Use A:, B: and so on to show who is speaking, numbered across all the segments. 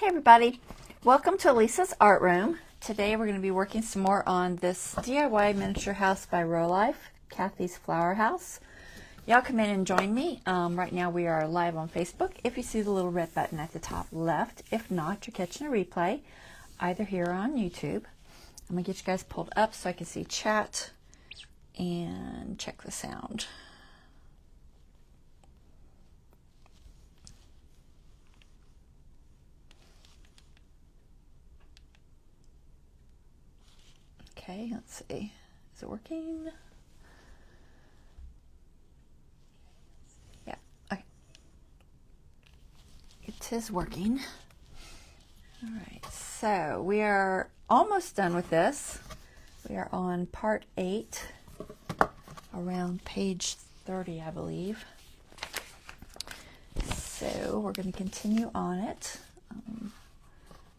A: Hey everybody, welcome to Lisa's Art Room. Today we're going to be working some more on this DIY miniature house by Rolife, Cathy's Flower House. Y'all come in and join me. Right now we are live on Facebook. If you see the little red button at the top left, if not, you're catching a replay, either here or on YouTube. I'm going to get you guys pulled up so I can see chat and check the sound. Okay, let's see. Is it working? Yeah, okay. It is working. All right, so we are almost done with this. We are on part 8, around page 30, I believe. So we're going to continue on it.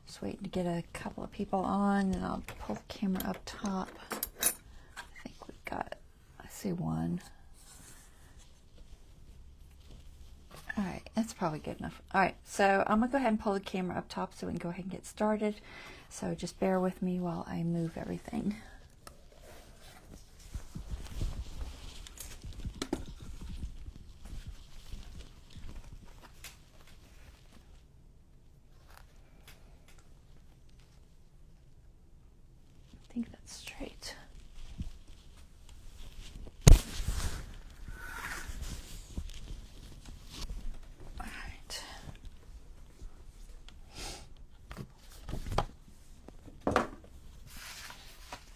A: Just waiting to get a couple of people on, and I'll pull the camera up top. I think we've got, I see one. All right, that's probably good enough. All right, so I'm going to go ahead and pull the camera up top so we can go ahead and get started. So just bear with me while I move everything. I think that's straight. All right.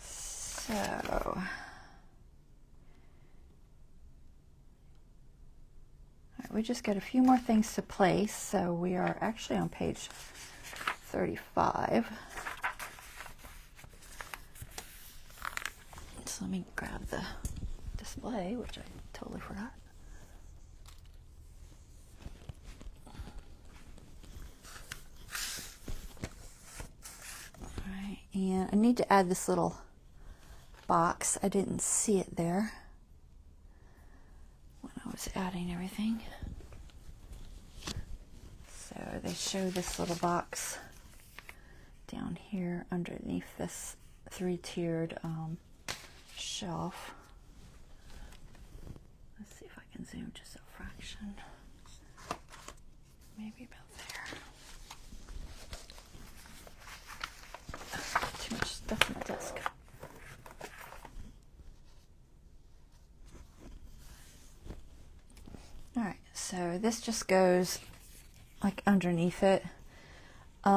A: So, we just got a few more things to place, so we are actually on page 35. So let me grab the display, which I totally forgot. All right, and I need to add this little box. I didn't see it there when I was adding everything. So they show this little box down here underneath this 3-tiered shelf. Let's see if I can zoom just a fraction. Maybe about there. Too much stuff on my desk. All right, so this just goes like underneath it. I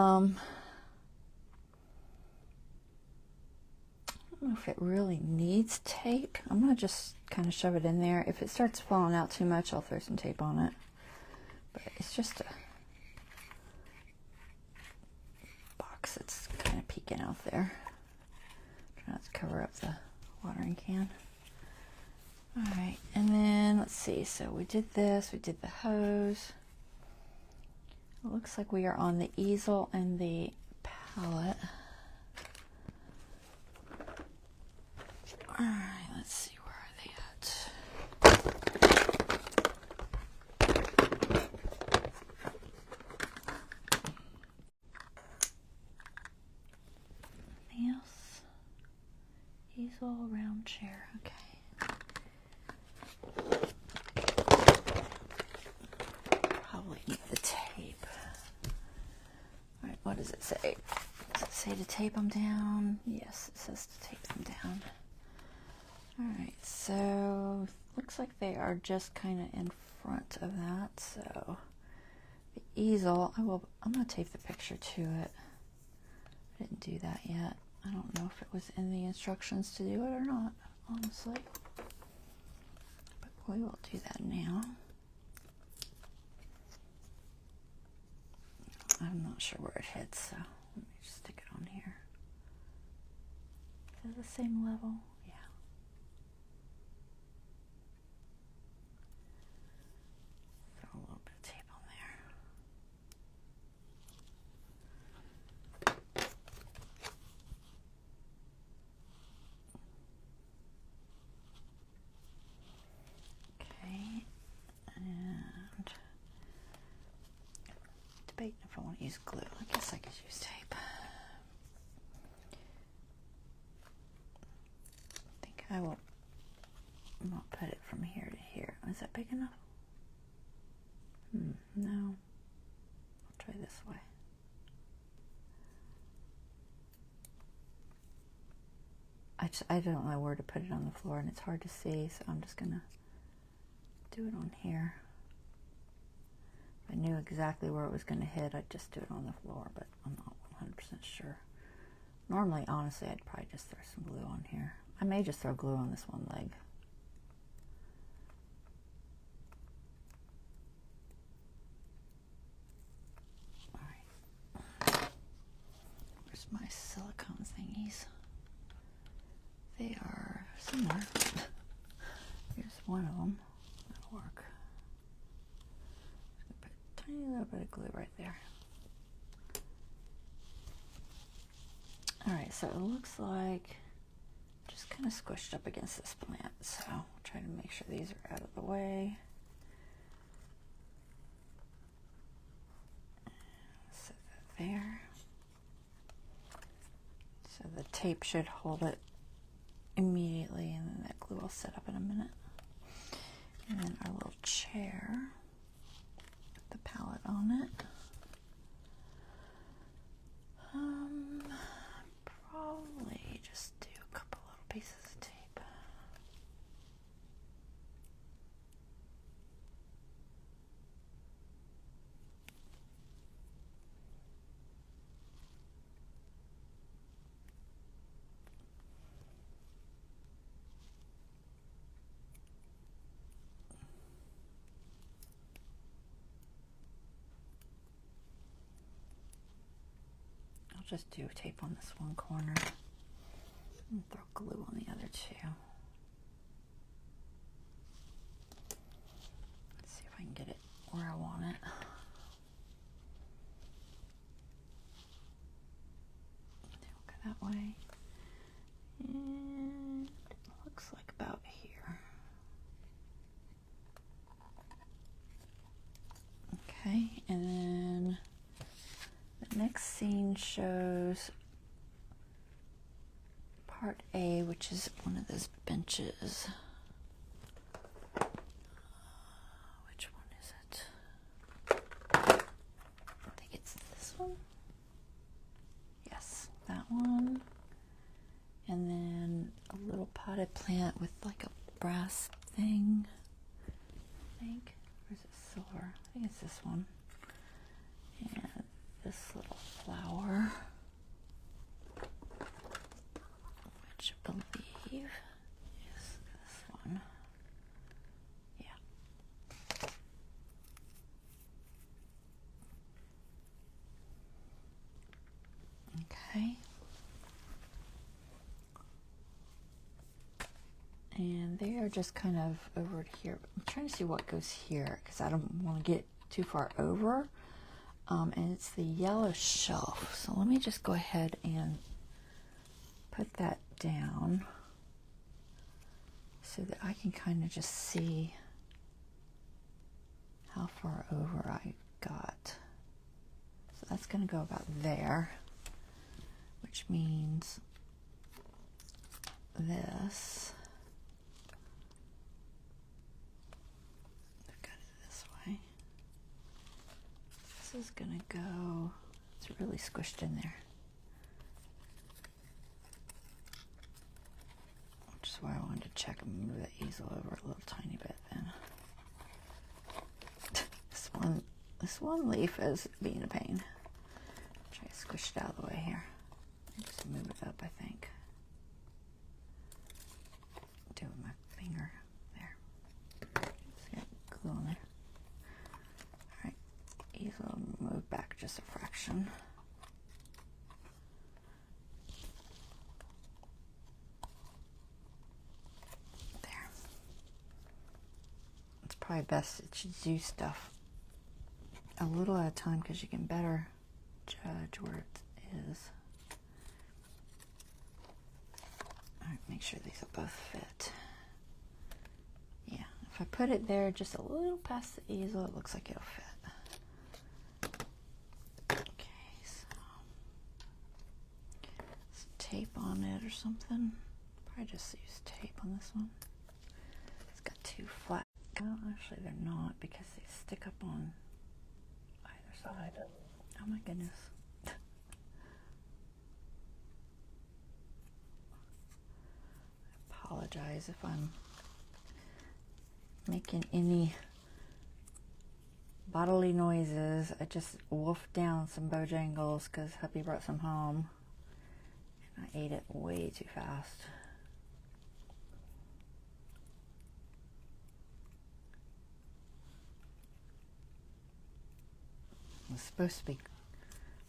A: don't know if it really needs tape. I'm gonna just kind of shove it in there. If it starts falling out too much, I'll throw some tape on it. But it's just a box that's kind of peeking out there. Try not to cover up the watering can. All right, and then let's see. So we did this, we did the hose. It looks like we are on the easel and the palette. All right, let's see, where are they at? Anything else? Easel, round chair, okay. Probably need the tape. All right, what does it say? Does it say to tape them down? Yes, it says to tape them down. All right, so looks like they are just kind of in front of that. So the easel, I'm going to tape the picture to it. I didn't do that yet. I don't know if it was in the instructions to do it or not, honestly. But we will do that now. I'm not sure where it hits, so let me just stick it on here. Is it the same level? Yeah. Throw a little bit of tape on there. Okay, and debating if I want want to use glue. I guess I could use tape. I think I will not put it from here to here. Is that big enough? No. I'll try this way. I don't know where to put it on the floor, and it's hard to see, so I'm just gonna do it on here. If I knew exactly where it was gonna hit, I'd just do it on the floor, but I'm not 100% sure. Normally, honestly, I'd probably just throw some glue on here. I may just throw glue on this one leg. Where's my silicone thingies? They are somewhere. Here's one of them. That'll work. Just gonna put a tiny little bit of glue right there. Alright, so it looks like just kind of squished up against this plant. So I'll try to make sure these are out of the way. Set that there. So the tape should hold it immediately, and then that glue will set up in a minute. And then our little chair with the palette on it. Probably just do a couple little pieces of tape. I'll just do tape on this one corner and throw glue on the other two. Let's see if I can get it where I want it. We'll go that way. And it looks like about here. Okay, and then the next scene shows part A, which is one of those benches. Which one is it? I think it's this one. Yes, that one. And then a little potted plant with like a brass thing. I think. Or is it silver? I think it's this one. And this little flower, which I believe is this one. Yeah. Okay. And they are just kind of over here. I'm trying to see what goes here because I don't want to get too far over. And it's the yellow shelf. So let me just go ahead and put that down so that I can kind of just see how far over I got. So that's going to go about there, which means this. I've got it this way. This is going to go, it's really squished in there. Which is why I wanted to check and move the easel over a little tiny bit then. This one leaf is being a pain. Try to squish it out of the way here. Just move it up, I think. Do it with my finger. There. Just get glue on there. Alright. Easel move back just a fraction. There. It's probably best that you do stuff a little at a time because you can better judge where it is. Alright, make sure these will both fit. Yeah, if I put it there just a little past the easel, it looks like it'll fit. tape on it or something. Probably just use tape on this one. It's got two flat. Well, actually they're not because they stick up on either side. Oh my goodness. I apologize if I'm making any bodily noises. I just wolfed down some Bojangles because hubby brought some home and I ate it way too fast. It was supposed to be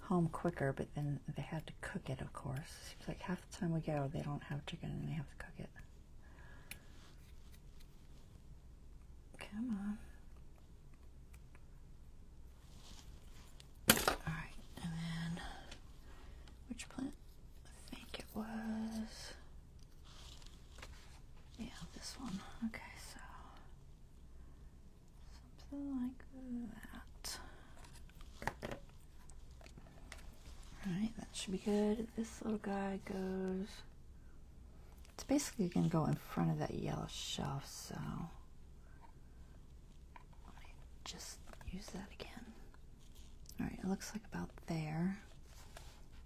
A: home quicker, but then they had to cook it, of course. Seems like half the time we go, they don't have chicken and they have to cook it. Come on. Alright, and then, which plant? I think it was, yeah, this one. Okay, so, something like that. Alright, that should be good. This little guy goes, it's basically going to go in front of that yellow shelf, so let me just use that again. Alright, it looks like about there.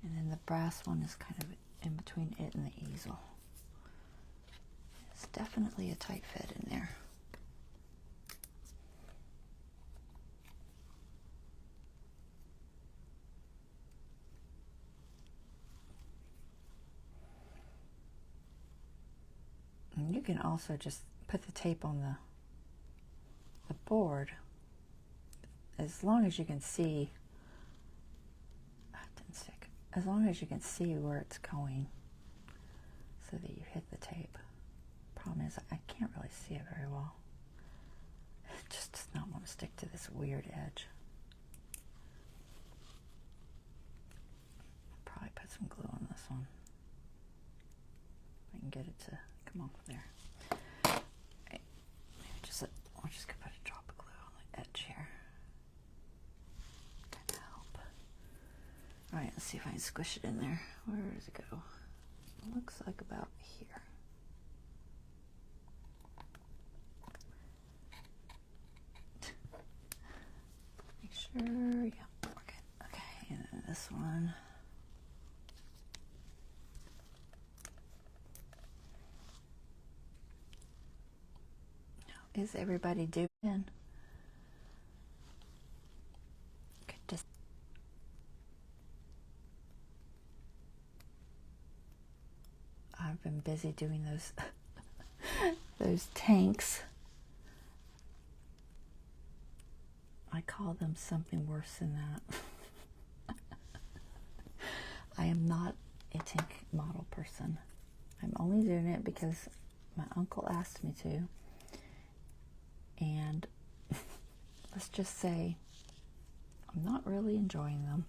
A: And then the brass one is kind of in between it and the easel. It's definitely a tight fit in there. And you can also just put the tape on the board as long as you can see. That didn't stick. As long as you can see where it's going so that you hit the tape. Problem is I can't really see it very well. It just does not want to stick to this weird edge. I'll probably put some glue on this one. I can get it to come off there. Right. I'll just put a drop of glue on the edge here. That'll help. Alright, let's see if I can squish it in there. Where does it go? It looks like about here. Make sure, yeah, we're good. Okay, and then this one. Is everybody doing? Could just I've been busy doing those those tanks. I call them something worse than that. I am not a tank model person. I'm only doing it because my uncle asked me to. And let's just say I'm not really enjoying them.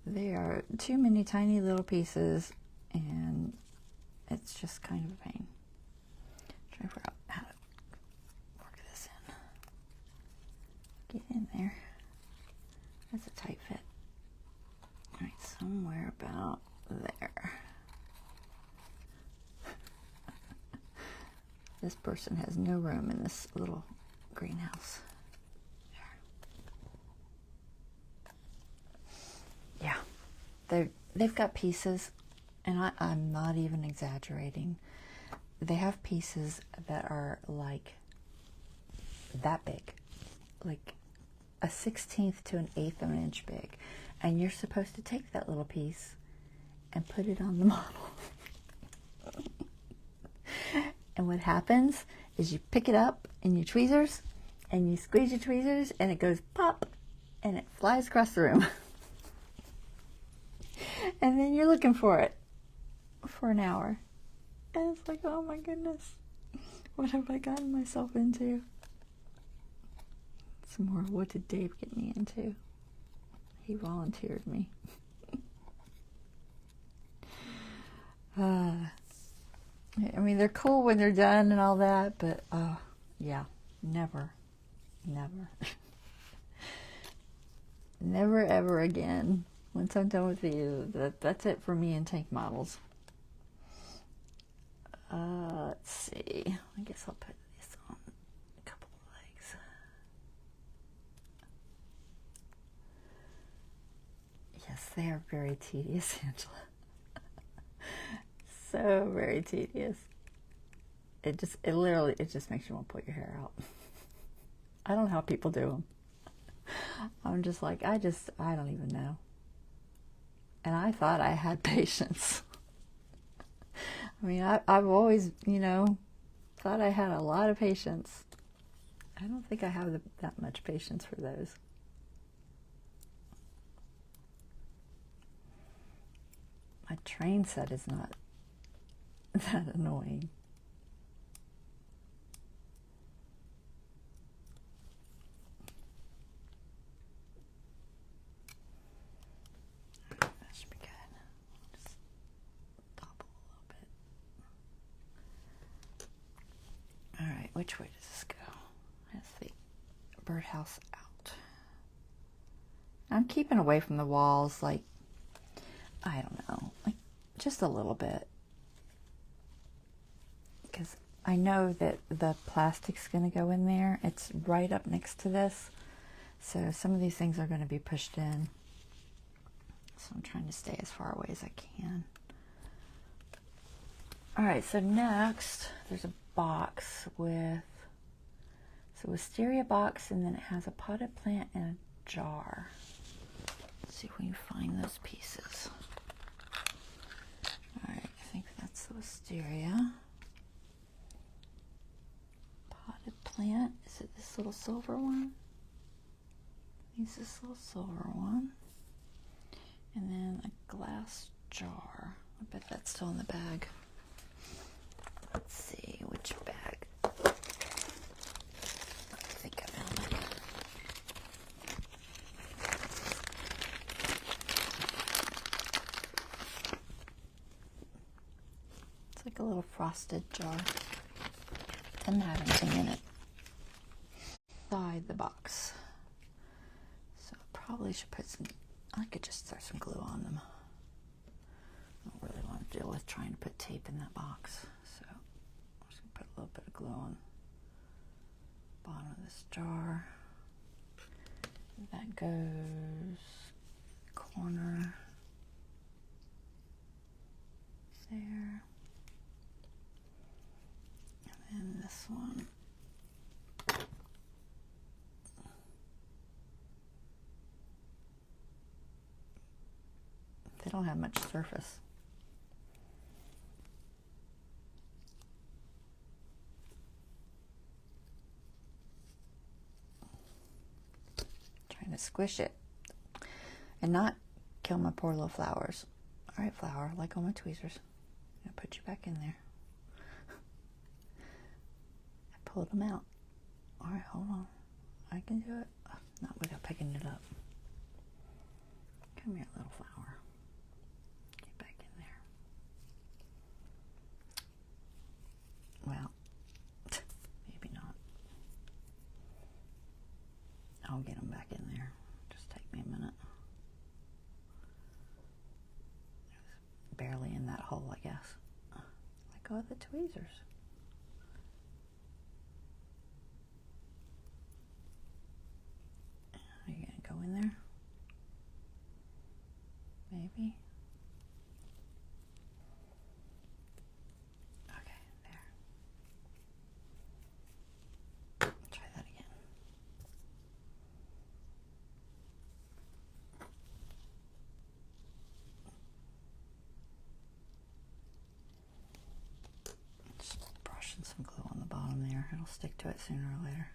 A: They are too many tiny little pieces and it's just kind of a pain. I'm trying to figure out how to work this in. Get in there. That's a tight fit. Alright, somewhere about there. This person has no room in this little greenhouse. There. Yeah, they've got pieces, and I'm not even exaggerating. They have pieces that are like that big, like a 1/16 to an 1/8 of an inch big, and you're supposed to take that little piece and put it on the model. And what happens is you pick it up in your tweezers and you squeeze your tweezers and it goes pop and it flies across the room. And then you're looking for it for an hour. And it's like, oh my goodness, what have I gotten myself into? Some more, what did Dave get me into? He volunteered me. I mean, they're cool when they're done and all that, but yeah, never never ever again Once I'm done with these, that's it for me and tank models. Let's see. I guess I'll put this on a couple of legs. Yes, they are very tedious, Angela. So very tedious. It just makes you want to pull your hair out. I don't know how people do them. I'm just like, I don't even know. And I thought I had patience. I mean, I've always, thought I had a lot of patience. I don't think I have that much patience for those. My train set is not that annoying. That should be good. Just double a little bit. All right, which way does this go? That's the birdhouse out. I'm keeping away from the walls, like, I don't know, like just a little bit. Because I know that the plastic's going to go in there. It's right up next to this. So some of these things are going to be pushed in. So I'm trying to stay as far away as I can. All right, so next there's a box with, so wisteria box, and then it has a potted plant and a jar. Let's see if we can find those pieces. All right, I think that's the wisteria. Potted plant, is it this little silver one? Use this little silver one. And then a glass jar. I bet that's still in the bag. Let's see, which bag? I think I found it. It's like a little frosted jar. Doesn't have anything in it. Inside the box. So I probably should put some, I could just throw some glue on them. I don't really want to deal with trying to put tape in that box. So I'm just going to put a little bit of glue on the bottom of this jar. That goes corner there. And then this one. They don't have much surface. Trying to squish it and not kill my poor little flowers. All right, flower, like all my tweezers. I'm gonna put you back in there. I pulled them out. All right, hold on. I can do it. Oh, not without picking it up. Come here, little flower. Get back in there. Well, maybe not. I'll get them back in there. Just take me a minute. Barely in that hole, I guess. Let go of the tweezers. Are you gonna go in there? Maybe. Okay, there. Try that again. Just brushing some glue on the bottom there. It'll stick to it sooner or later.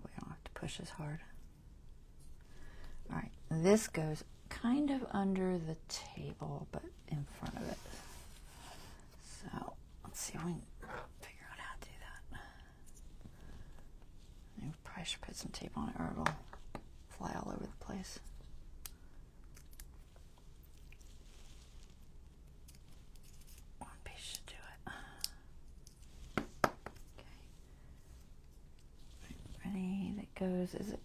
A: We don't have to push as hard. All right, this goes kind of under the table, but in front of it. So let's see if we can figure out how to do that. I probably should put some tape on it or it'll fly all over the place. One piece should do it. Okay. Ready? That goes, is it?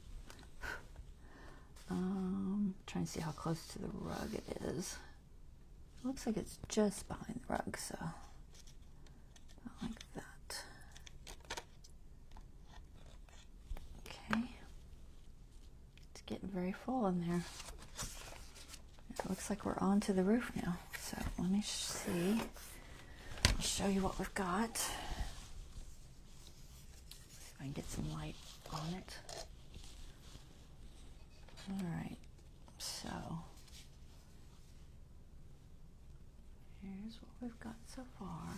A: Try and see how close to the rug it is. It looks like it's just behind the rug, so not like that. Okay. It's getting very full in there. It looks like we're onto the roof now. So let me see. I'll show you what we've got. See if I can get some light on it. All right. So here's what we've got so far.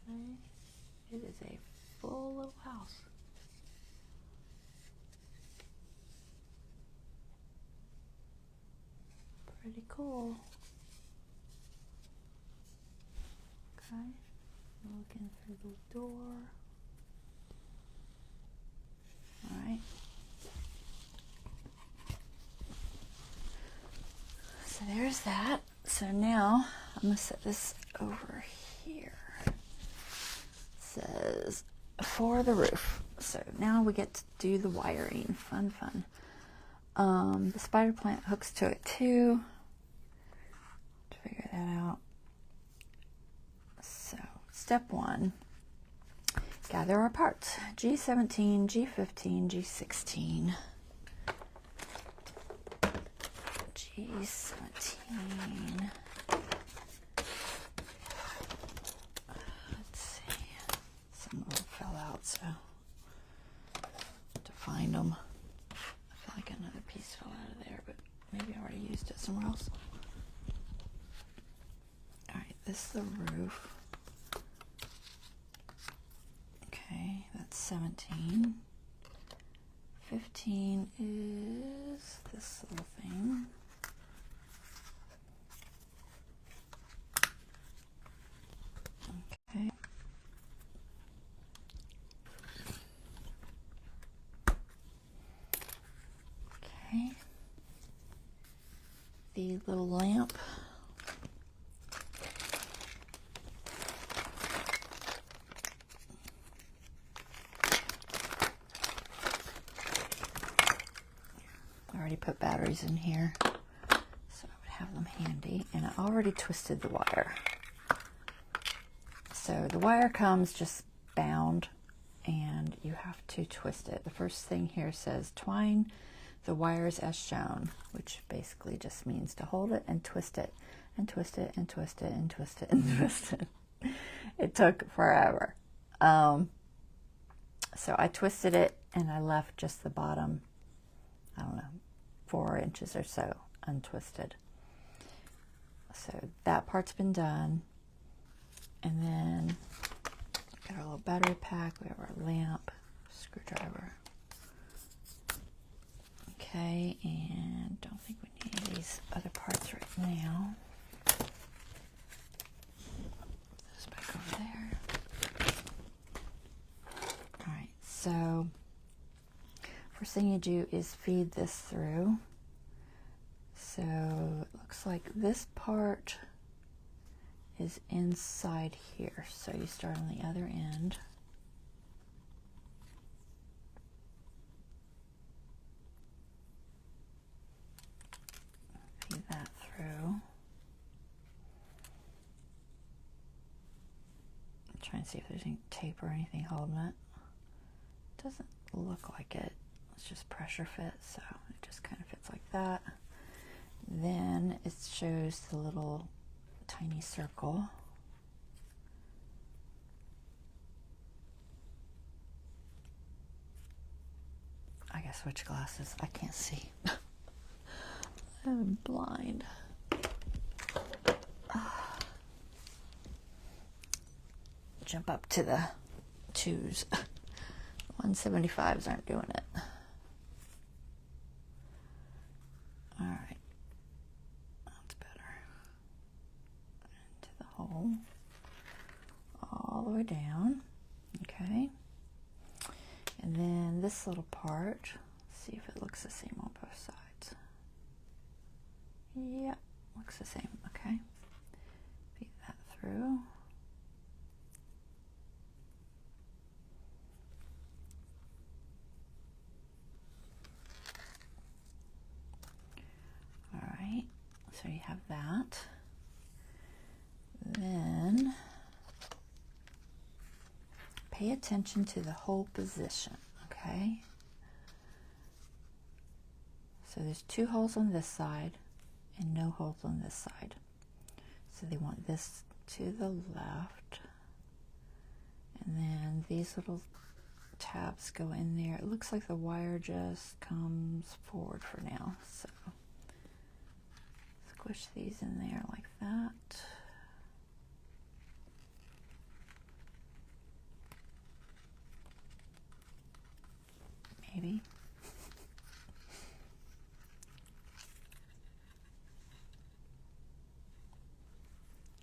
A: Okay. It is a full little house. Pretty cool. Okay. Looking through the door. All right. So there's that. So now I'm going to set this over here. It says for the roof. So now we get to do the wiring. Fun, fun. The spider plant hooks to it too. To figure that out. So step 1. Gather our parts. G17, G15, G16. G17. Let's see. Some of them fell out, so to find them. I feel like another piece fell out of there, but maybe I already used it somewhere else. All right, this is the roof. Okay, that's 17. 15 is this little thing. Okay. Okay. The little lamp. I already put batteries in here, so I would have them handy. And I already twisted the wire. So the wire comes just bound, and you have to twist it. The first thing here says twine the wires as shown, which basically just means to hold it and twist it and twist it and twist it and twist it and twist it. It took forever. So I twisted it and I left just the bottom, I don't know, 4 inches or so untwisted. So that part's been done. And then got our little battery pack, we have our lamp, screwdriver. Okay, and don't think we need these other parts right now. Put this back over there. Alright, so first thing you do is feed this through. So it looks like this part is inside here. So you start on the other end. Feed that through. Try and see if there's any tape or anything holding it. Doesn't look like it. It's just pressure fit, so it just kind of fits like that. Then it shows the little tiny circle. I gotta switch glasses. I can't see. I'm blind. Jump up to the 2s. 175s aren't doing it. All right. That's better. Into the hole. All the way down. Okay. And then this little part, see if it looks the same on both sides. Yeah, looks the same. Okay. Feed that through. So you have that. Then pay attention to the hole position, okay? So there's 2 holes on this side and no holes on this side. So they want this to the left. And then these little tabs go in there. It looks like the wire just comes forward for now. So squish these in there like that. Maybe.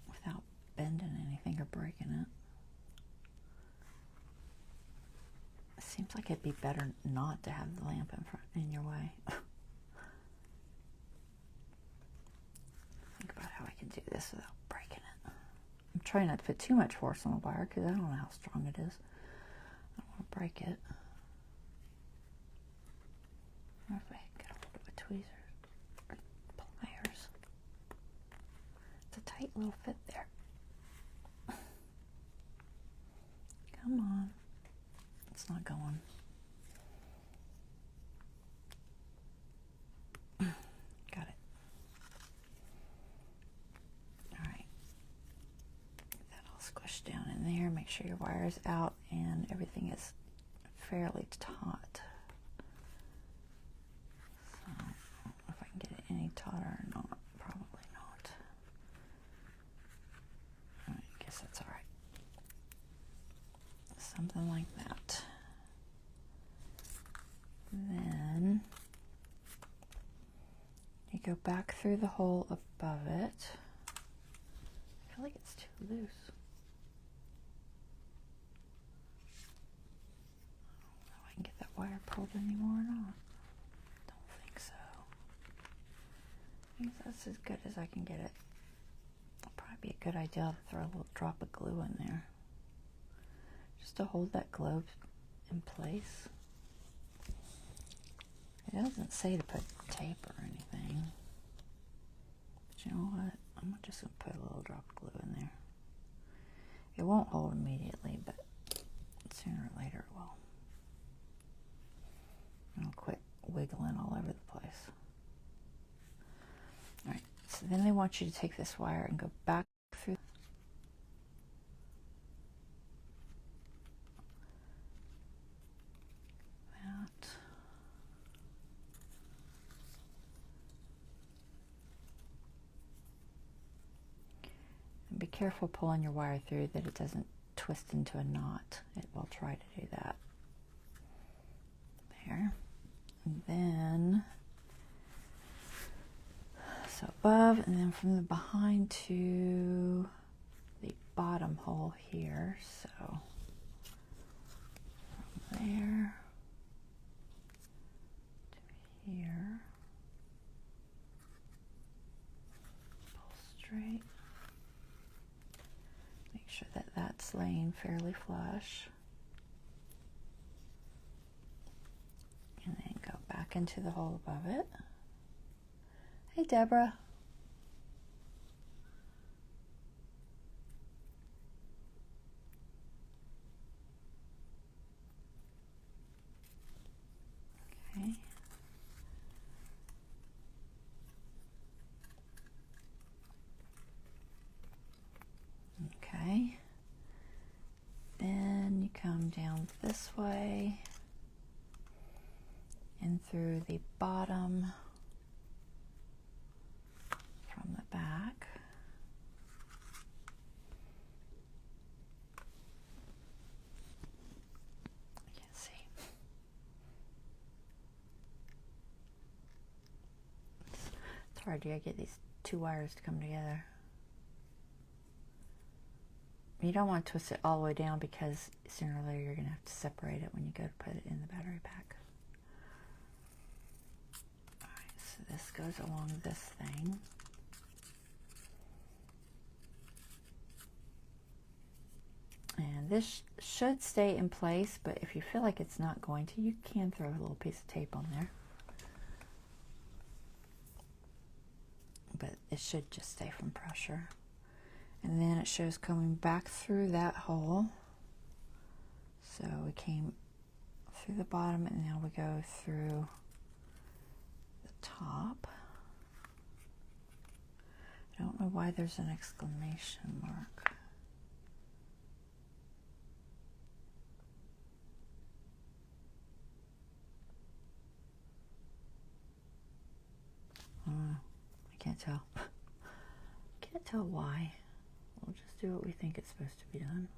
A: Without bending anything or breaking it. Seems like it'd be better not to have the lamp in your way. Think about how I can do this without breaking it. I'm trying not to put too much force on the wire because I don't know how strong it is. I don't want to break it. I wonder if I can get a hold of a tweezer or pliers. It's a tight little fit there. Come on. It's not going. Got it. All right. Get that all squished down in there. Make sure your wire is out and everything is fairly taut. So, I don't know if I can get it any tauter or not. Probably not. All right, I guess that's all right. Something like that. Then you go back through the hole above it. I feel like it's too loose. I don't know if I can get that wire pulled anymore or not. Don't think so. I think that's as good as I can get it. It'll probably be a good idea to throw a little drop of glue in there. Just to hold that globe in place. It doesn't say to put tape or anything. But you know what? I'm just going to put a little drop of glue in there. It won't hold immediately, but sooner or later it will. It'll quit wiggling all over the place. Alright, so then they want you to take this wire and go back through that. And be careful pulling your wire through that it doesn't twist into a knot. It will try to do that. There. And then, so above, and then from the behind to the bottom hole here. So from there to here. Pull straight. Make sure that that's laying fairly flush. And then go back into the hole above it. Hey, Deborah. Okay. Okay. Then you come down this way and through the bottom from the back. I can't see. It's hard to get these two wires to come together. You don't want to twist it all the way down because sooner or later you're going to have to separate it when you go to put it in the battery pack. Alright, so this goes along this thing. And this should stay in place, but if you feel like it's not going to, you can throw a little piece of tape on there. but it should just stay from pressure. And then it shows coming back through that hole. So we came through the bottom and now we go through the top. I don't know why there's an exclamation mark. I can't tell. Can't tell why. We'll just do what we think it's supposed to be done.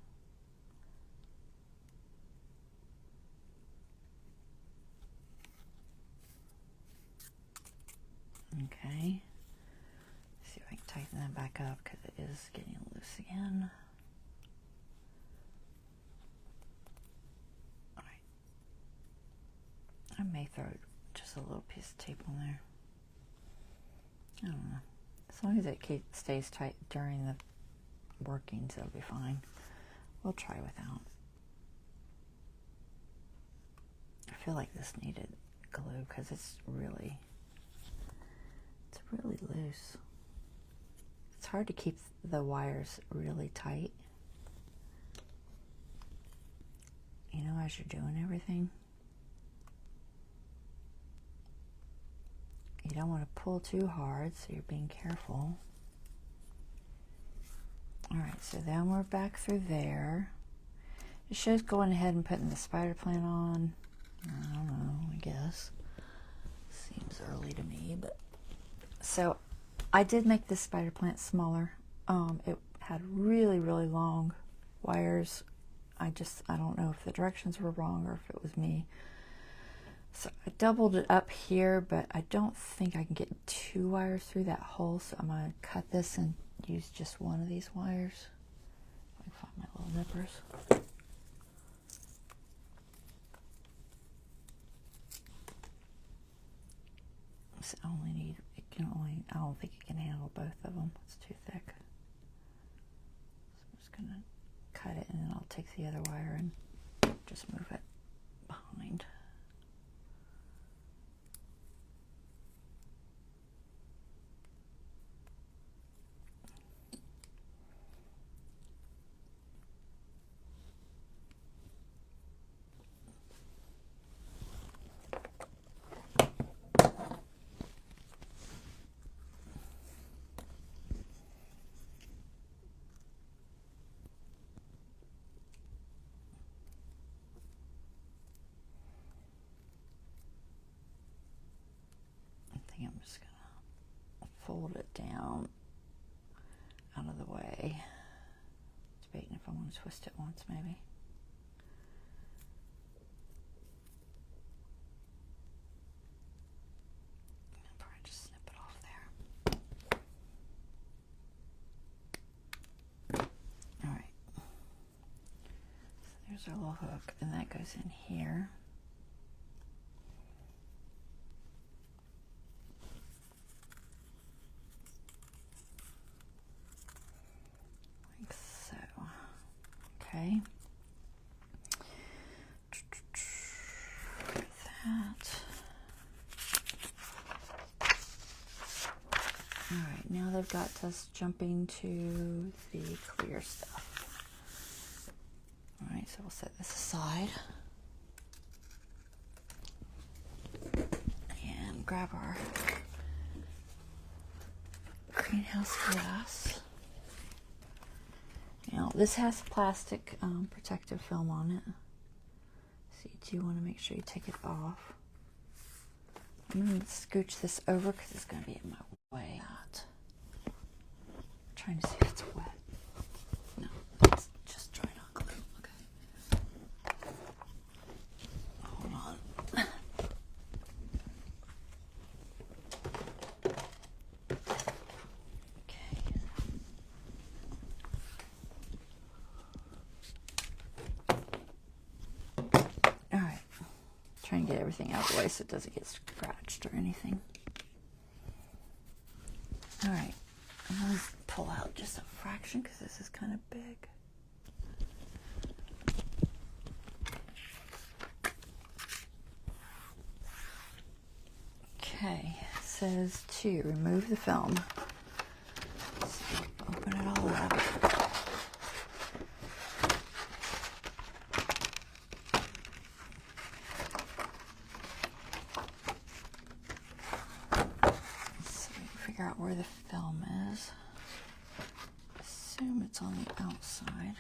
A: Okay. See if I can tighten that back up because it is getting loose again. Alright. I may throw just a little piece of tape on there. I don't know. As long as it stays tight during the workings, it'll be fine. We'll try without. I feel like this needed glue because it's really loose. It's hard to keep the wires really tight, you know, as you're doing everything. You don't want to pull too hard, so you're being careful. Alright, so then we're back through there. It shows going ahead and putting the spider plant on. I don't know, I guess. Seems early to me, but... So, I did make this spider plant smaller. It had really, really long wires. I don't know if the directions were wrong or if it was me. So I doubled it up here, but I don't think I can get 2 wires through that hole, so I'm going to cut this and use just one of these wires. I can find my little nippers. So I don't think it can handle both of them. It's too thick. So I'm just going to cut it and then I'll take the other wire and just move it behind. I'm just gonna fold it down out of the way. Debating if I want to twist it once, maybe. I'll probably just snip it off there. Alright. So there's our little hook, and that goes in here. Okay. That. All right, now they've got us jumping to the clear stuff. All right, so we'll set this aside and grab our greenhouse glass. Now, this has plastic protective film on it, so you do want to make sure you take it off. I'm going to scooch this over because it's going to be in my way. I'm trying to see if it's wet. No, it's just dry, not glue. Okay. Hold on. Try and get everything out of the way so it doesn't get scratched or anything. Alright, I'm going to pull out just a fraction because this is kind of big. Okay, it says to remove the film. figure out where the film is. Assume it's on the outside.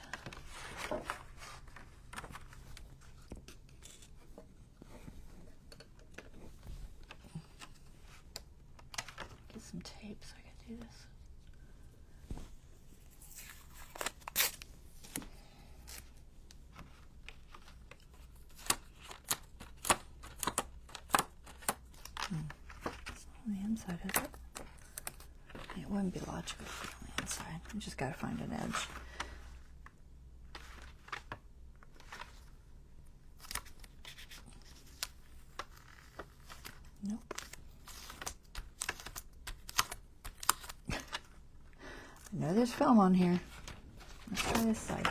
A: Get some tape so I can do this. It's on the inside, is it? It wouldn't be logical to be on the inside. You just gotta find an edge. Nope. I know there's film on here. Let's try this side.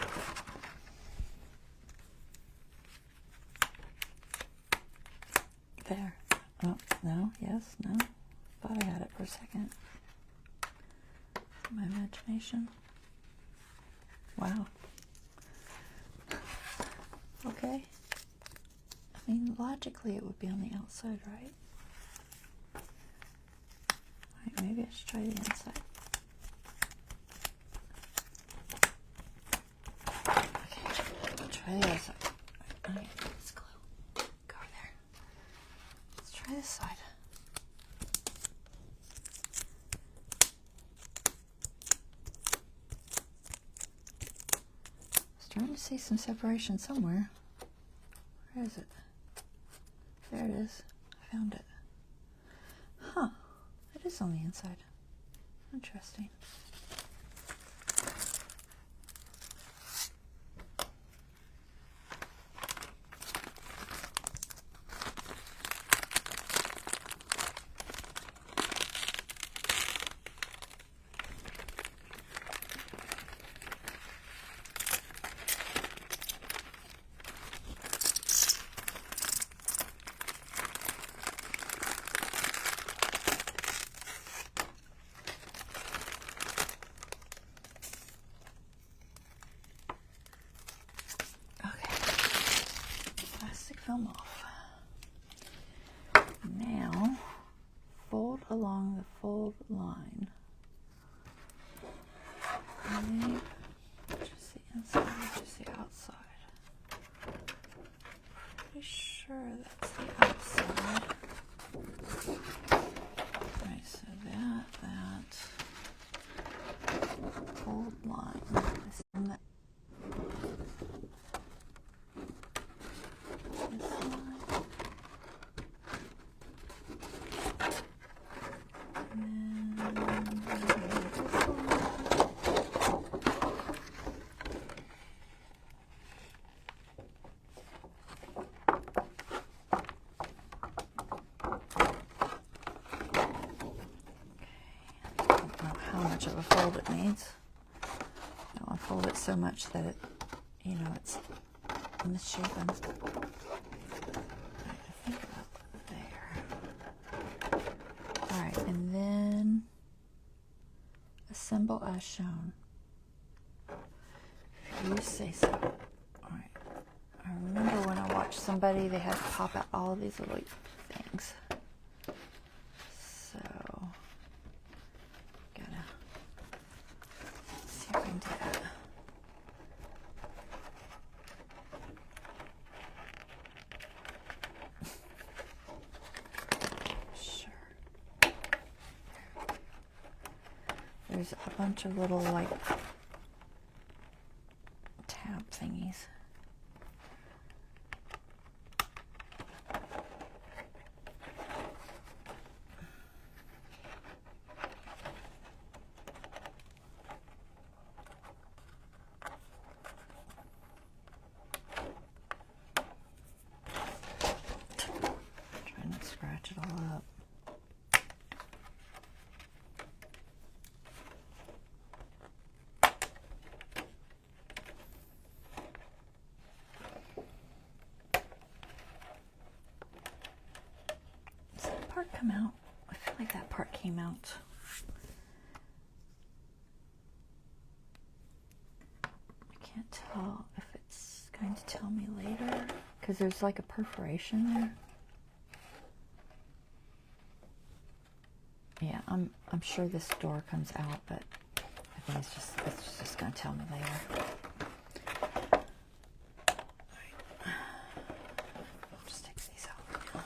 A: There. Oh, no, yes, no. Thought I had it for a second. My imagination. Wow. Okay. I mean, logically it would be on the outside, right? Alright, maybe I should try the inside. Okay, I'll try the other side. Alright, let's glue. Go over there. Let's try this side. Starting to see some separation somewhere. Where is it? There it is. I found it. Huh. It is on the inside. Interesting. Film off. Now fold along the fold line. Maybe just the inside, just the outside. Pretty sure that's the outside. Right, so that fold line. Of a fold it needs. I don't want to fold it so much that it, you know, it's misshapen. Right, I think about there. Alright, and then assemble as shown. If you say so. Alright. I remember when I watched somebody, they had to pop out all these little things. There's a bunch of little, like, tab thingies. Try not to scratch it all up. Come out. I feel like that part came out. I can't tell if it's going to tell me later because there's like a perforation there. Yeah, I'm sure this door comes out, but I think it's just gonna tell me later. I'll just take these out now.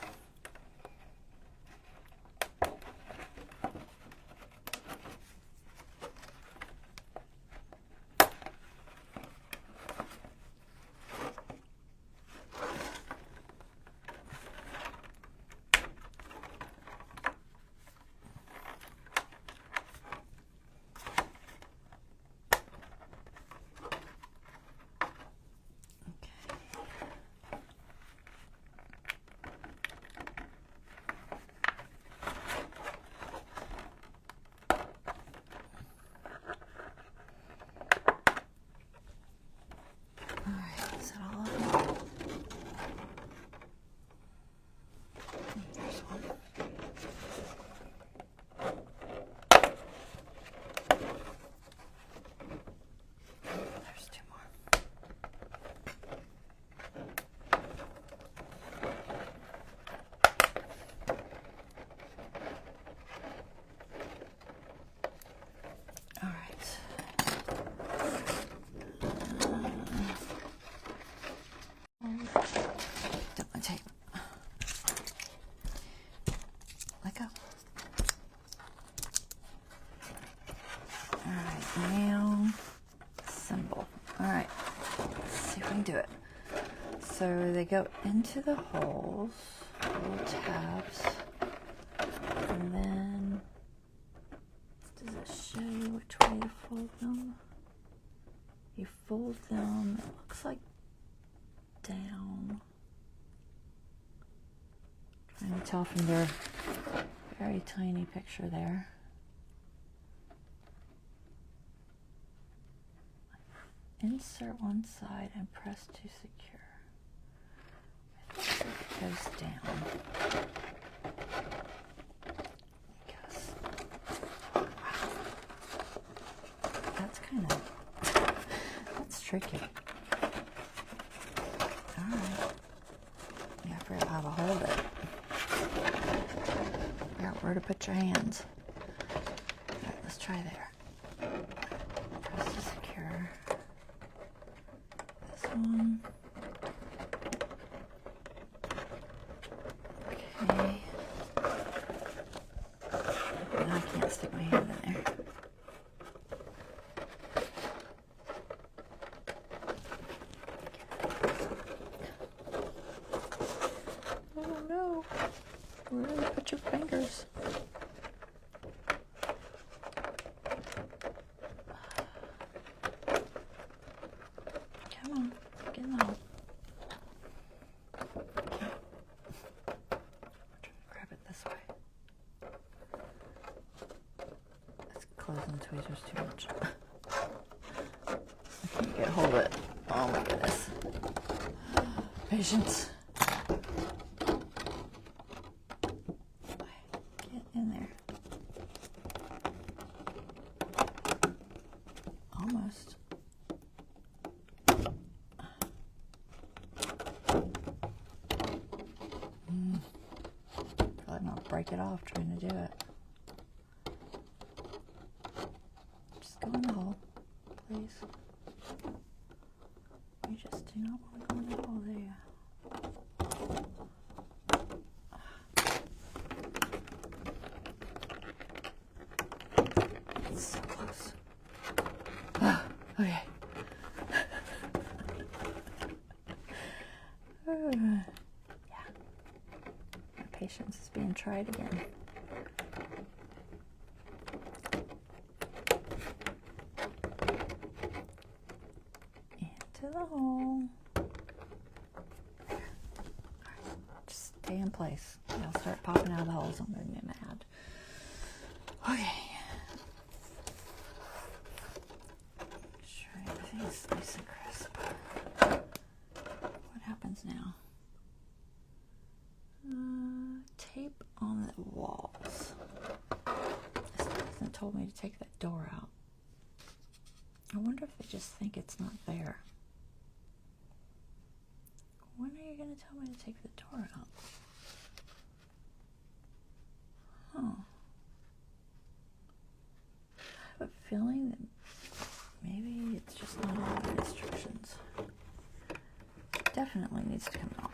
A: Now, symbol. All right, let's see if we can do it. So they go into the holes, little tabs, and then does it show you which way to fold them? You fold them, it looks like down. Trying to tell from their very tiny picture there. Insert one side and press to secure. I think it goes down. I guess. That's kind of, that's tricky. Alright. Yeah, I forgot how to hold it. Forgot where to put your hands. Alright, let's try there. Press to secure. One. Okay. Now I can't stick my hand in there. Oh no. Where do you put your fingers? Come on. Get in the hole. Grab it this way. It's closing tweezers too much. I can't get hold of it. Oh my goodness. Patience. Get in there. Almost. Probably not break it off trying to do it. Just go in the hole, please. You just do not want to go in the hole, do you? It's so close. Ah, okay. Yeah. My patience is being tried again. Into the hole. Just stay in place. They'll start popping out of the holes. I'm going to get mad. Okay. Make sure everything's nice and crisp. What happens now? Tape on the walls. This hasn't told me to take that door out. I wonder if they just think it's not there. When are you going to tell me to take the door out? Huh. feeling that maybe it's just not all the instructions. Definitely needs to come out.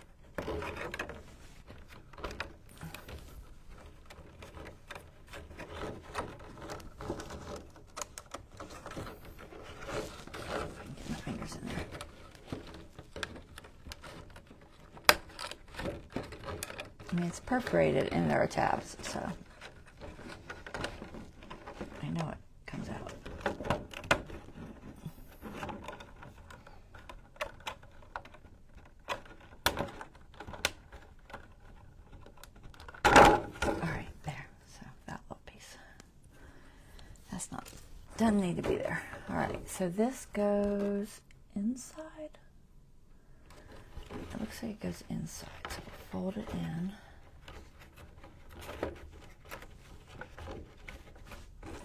A: Get my fingers in there. I mean, it's perforated and there are tabs, so I know it comes out. Alright, there. So that little piece. That's not, doesn't need to be there. Alright, so this goes inside. It looks like it goes inside, so we'll fold it in.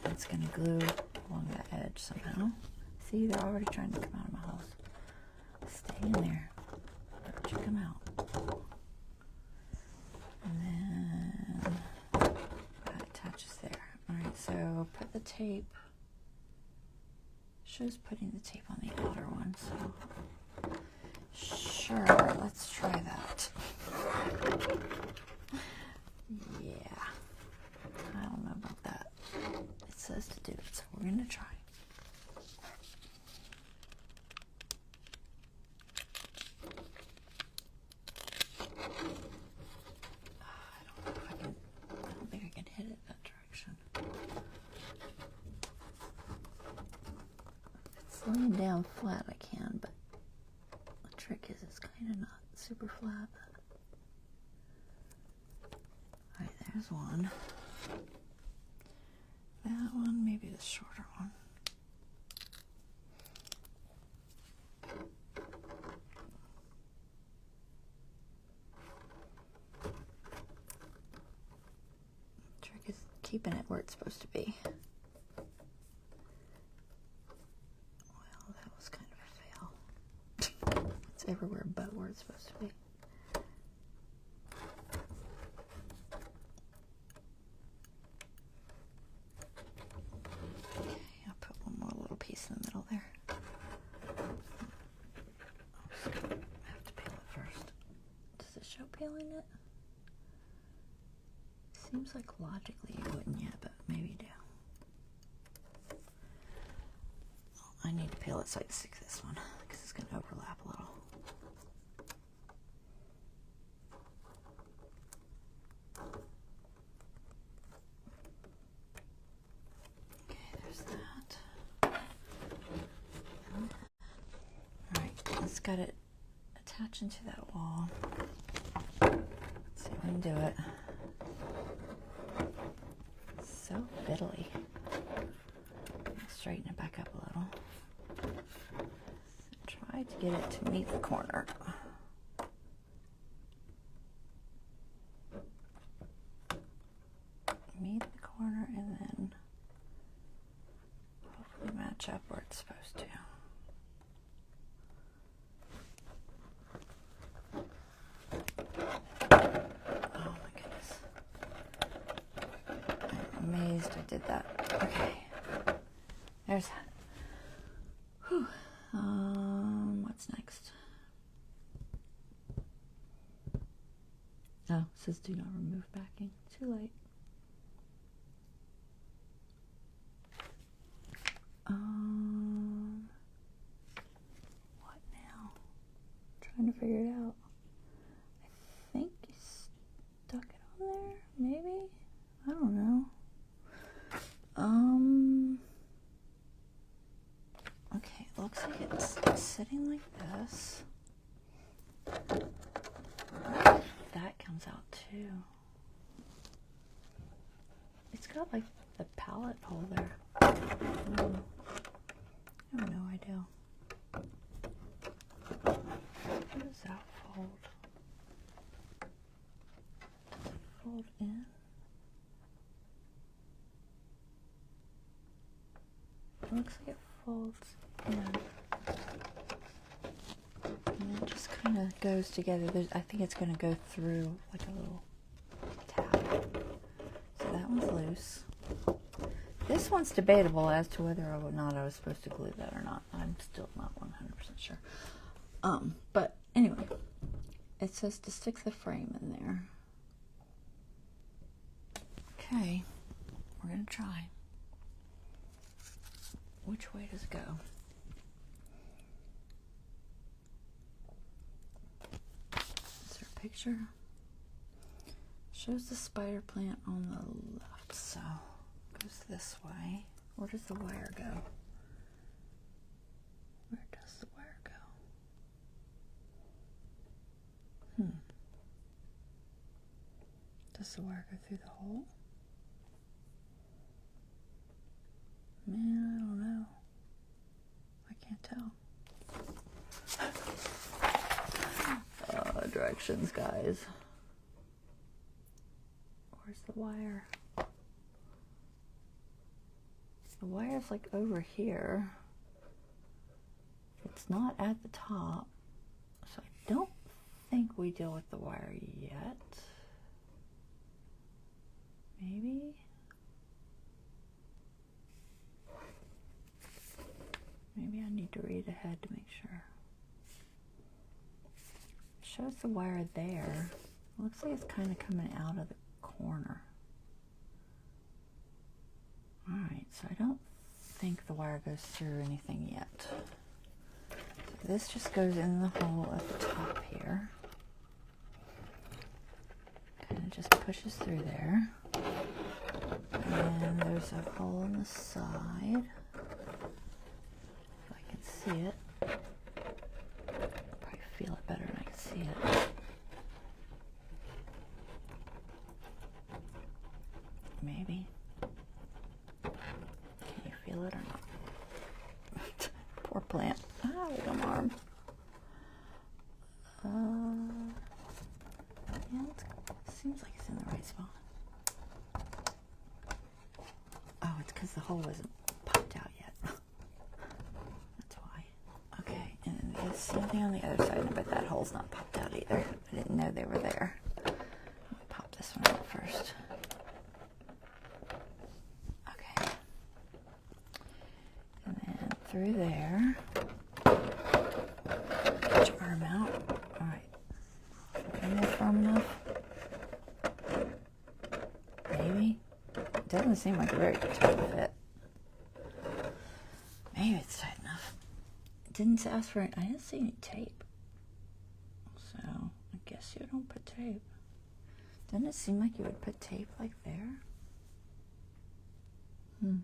A: It's going to glue along the edge somehow. See, they're already trying to come out of my house. Stay in there. Don't you come out. And then that attaches there. Alright, so put the tape. Shows putting the tape on the outer one, so sure, let's try that. Yeah, I don't know about that. It says to do it, so we're gonna try. I don't think I can hit it that direction. If it's laying down flat, I can, but the trick is it's kind of not super flat. Alright, there's one. That one, maybe the shorter one. Trick is keeping it where it's supposed to be. Well, that was kind of a fail. It's everywhere but where it's supposed to be. In the middle there. I have to peel it first. Does it show peeling it? Seems like logically you wouldn't yet, but maybe you do. I need to peel it so I can stick this one because it's going to overlap a little. Okay, there's that. It's got it attaching to that wall. Let's see if we can do it. It's so fiddly. Straighten it back up a little. Try to get it to meet the corner. Meet the corner and then hopefully match up where it's supposed to. I did that. Okay. There's that. Whew. What's next? Oh, it says do not remove backing. Too late. What now? Trying to figure it out. I think you stuck it on there, maybe? I don't know. Okay, it looks like it's sitting like this. That comes out too. It's got like the palette hole there. I have no idea. How does that fold? Does it fold in? It looks like it folds in. And it just kind of goes together. I think it's going to go through like a little tab. So that one's loose. This one's debatable as to whether or not I was supposed to glue that or not. I'm still not 100% sure. But anyway, it says to stick the frame in there. Okay, we're gonna try. Which way does it go? Is there a picture? Shows the spider plant on the left, so it goes this way. Where does the wire go? Where does the wire go? Does the wire go through the hole? Man, I don't know. I can't tell. Directions, guys. Where's the wire? The wire's like over here. It's not at the top, so I don't think we deal with the wire yet. Maybe? Maybe I need to read ahead to make sure. It shows the wire there. It looks like it's kind of coming out of the corner. Alright, so I don't think the wire goes through anything yet. So this just goes in the hole at the top here. Kind of just pushes through there. And there's a hole on the side. If I can see it. I'll probably feel it better when I can see it. Maybe. Can you feel it or not? Poor plant. Ah, little arm. Yeah, it seems like it's in the right spot. Oh, it's because the hole wasn't popped out yet. That's why. Okay, and then there's something on the other side, but that hole's not popped out either. I didn't know they were there. Let me pop this one out first. Okay. And then through there. Get your arm out. Alright. In there firm enough? Maybe? It doesn't seem like a very tight fit. Maybe it's tight enough. It didn't ask for it. I didn't see any tape. So, I guess you don't put tape. Doesn't it seem like you would put tape like there? I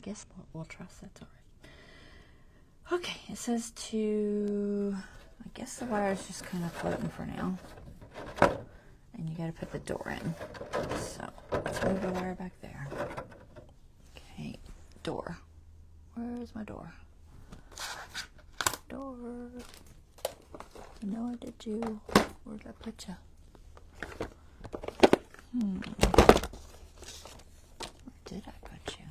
A: guess we'll trust that's alright. Okay, it says to... I guess the wire is just kind of floating for now. And you got to put the door in. So, let's move the wire back there. Okay, door. Where's my door? Door. I know I did you. Where did I put you? Where did I put you?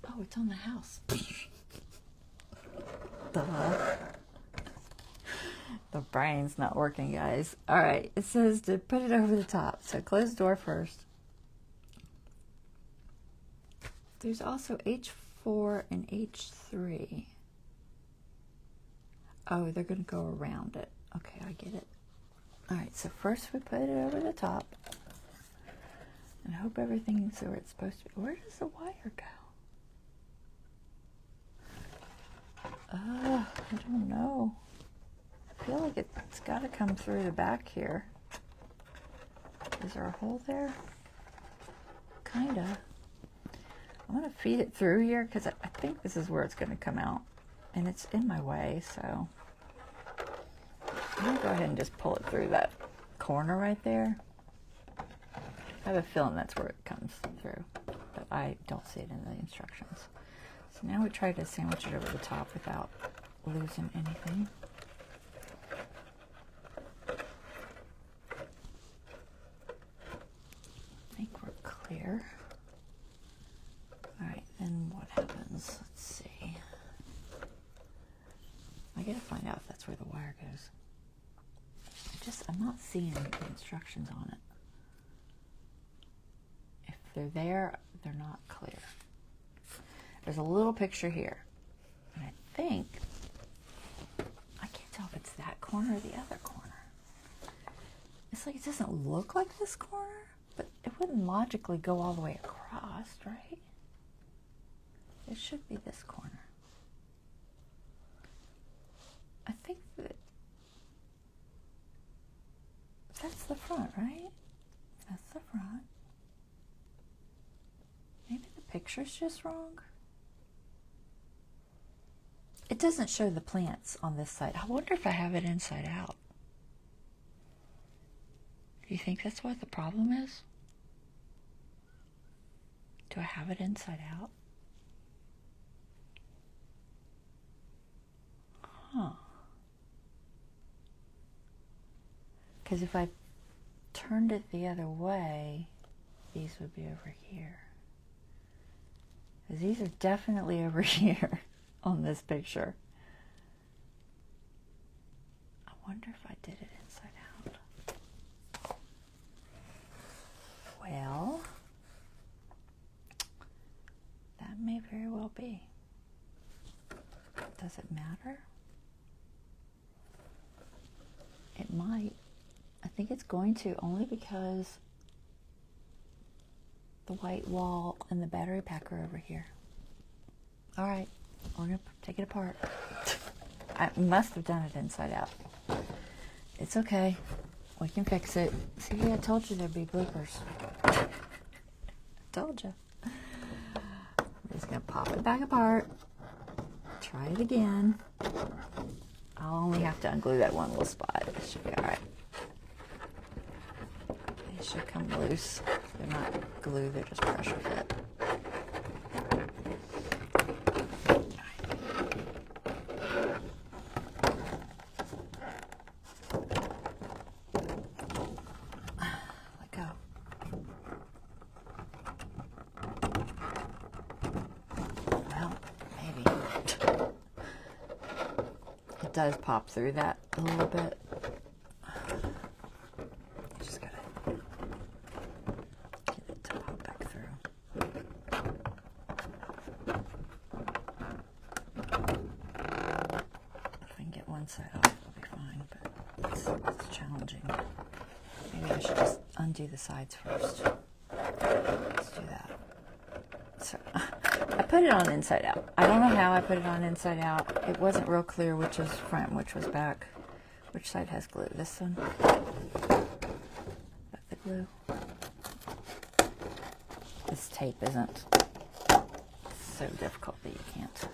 A: Oh, it's on the house. The brain's not working, guys. Alright, it says to put it over the top. So close the door first. There's also H4 and H3. Oh, they're going to go around it. Okay, I get it. Alright, so first we put it over the top. And hope everything's where it's supposed to be. Where does the wire go? I don't know. I feel like it's got to come through the back here. Is there a hole there? Kinda. I'm going to feed it through here because I think this is where it's going to come out. And it's in my way, so I'm going to go ahead and just pull it through that corner right there. I have a feeling that's where it comes through, but I don't see it in the instructions. So now we try to sandwich it over the top without losing anything. I think we're clear. Alright, then what happens? Let's see. I gotta find out if that's where the wire goes. I'm not seeing the instructions on it. If they're there, they're not clear. There's a little picture here. And I think, I can't tell if it's that corner or the other corner. It's like it doesn't look like this corner, but it wouldn't logically go all the way across, right? It should be this corner. I think that that's the front, right? That's the front. Maybe the picture's just wrong. It doesn't show the plants on this side. I wonder if I have it inside out. Do you think that's what the problem is? Do I have it inside out? Huh. Because if I turned it the other way, these would be over here. Because these are definitely over here on this picture. I wonder if I did it inside out. Well, that may very well be. Does it matter? It might. I think it's going to, only because the white wall and the battery pack are over here. All right, we're going to take it apart. I must have done it inside out. It's okay. We can fix it. See, I told you there'd be bloopers. Told you. I'm just going to pop it back apart. Try it again. I'll only have to unglue that one little spot. It should be all right. They should come loose. They're not glue, they're just pressure fit. Let go. Well, maybe. It does pop through that a little bit. Just gotta get it to pop back through. If I can get one side off, it'll be fine, but it's challenging. Maybe I should just undo the sides first. Let's do that. So, I put it on inside out. I don't know how I put it on inside out. It wasn't real clear which was front and which was back. Which side has glue? This one? Is that the glue? This tape isn't so difficult that you can't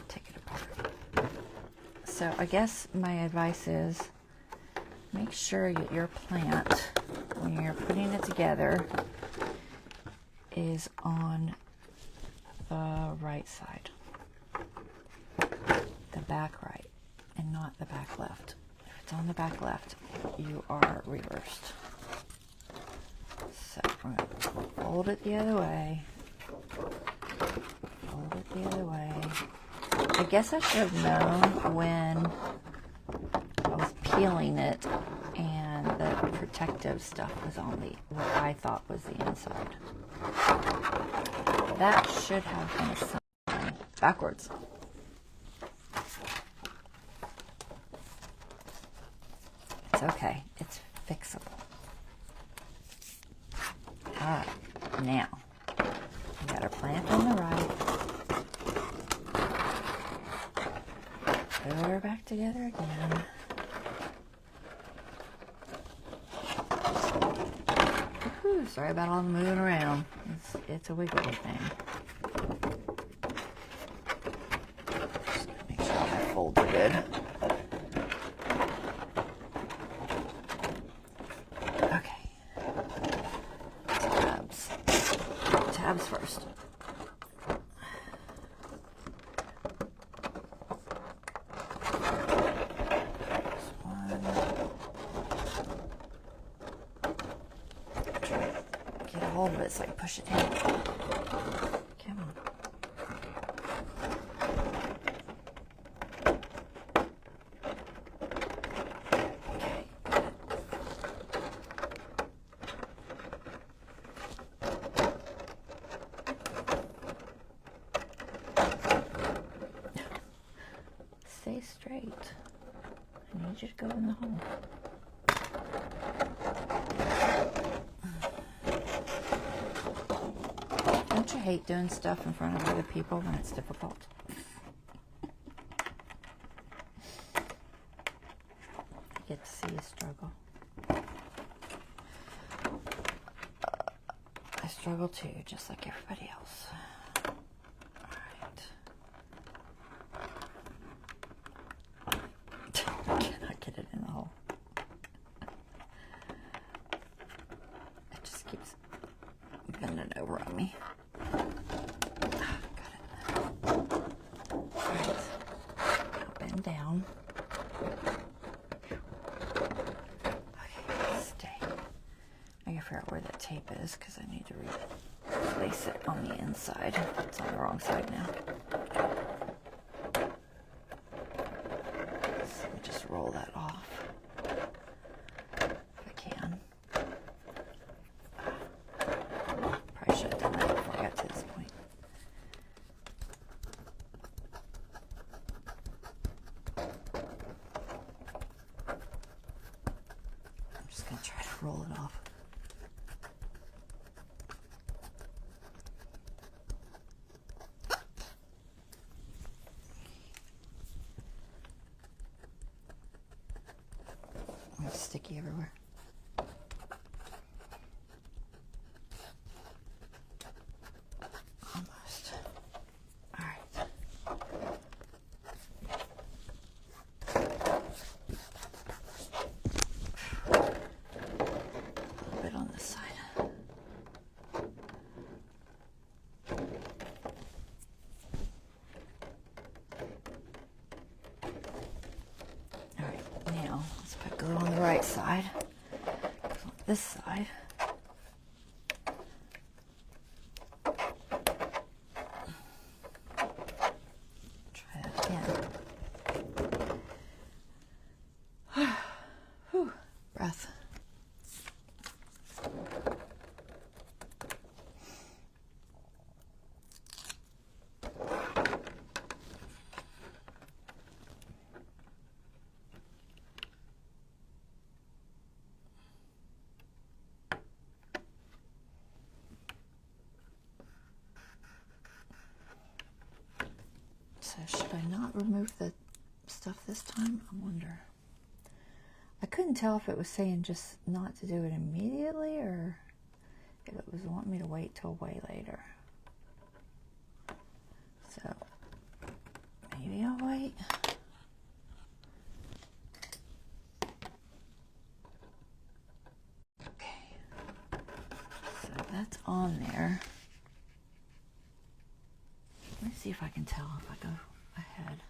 A: take it apart. So I guess my advice is make sure that your plant, when you're putting it together, is on the right side, the back right, and not the back left. If it's on the back left, you are reversed. So we're going to fold it the other way, fold it the other way. I guess I should have known when I was peeling it and the protective stuff was on the, what I thought was the inside. That should have been a sign. Backwards. It's okay. It's fixable. Alright, now we got our plant on the right. Put her back together again. Whew, sorry about all the moving around. It's a wiggly thing. Just gotta make sure my folds are good. Okay. Tabs. Tabs first. Hold of it so I can push it in. Come on. Okay. Great. I need you to go in the hole. Don't you hate doing stuff in front of other people when it's difficult? You get to see you struggle. I struggle too, just like everybody else. Cannot get it in the hole. It just keeps bending over on me. Got it. Alright. Now bend down. Okay, stay. I gotta figure out where that tape is because I need to replace it on the inside. It's on the wrong side now. Just roll that off if I can. Probably should have done that before I got to this point. I'm just going to try to roll it off. It's sticky everywhere. Almost. All right. A little bit on this side. All right, now let's put glue on the right side. On this side. Try that again. Whew, breath. So should I not remove the stuff this time? I wonder. I couldn't tell if it was saying just not to do it immediately or if it was wanting me to wait till way later. So maybe I'll wait. Okay. So that's on there. Let me see if I can tell if I go ahead.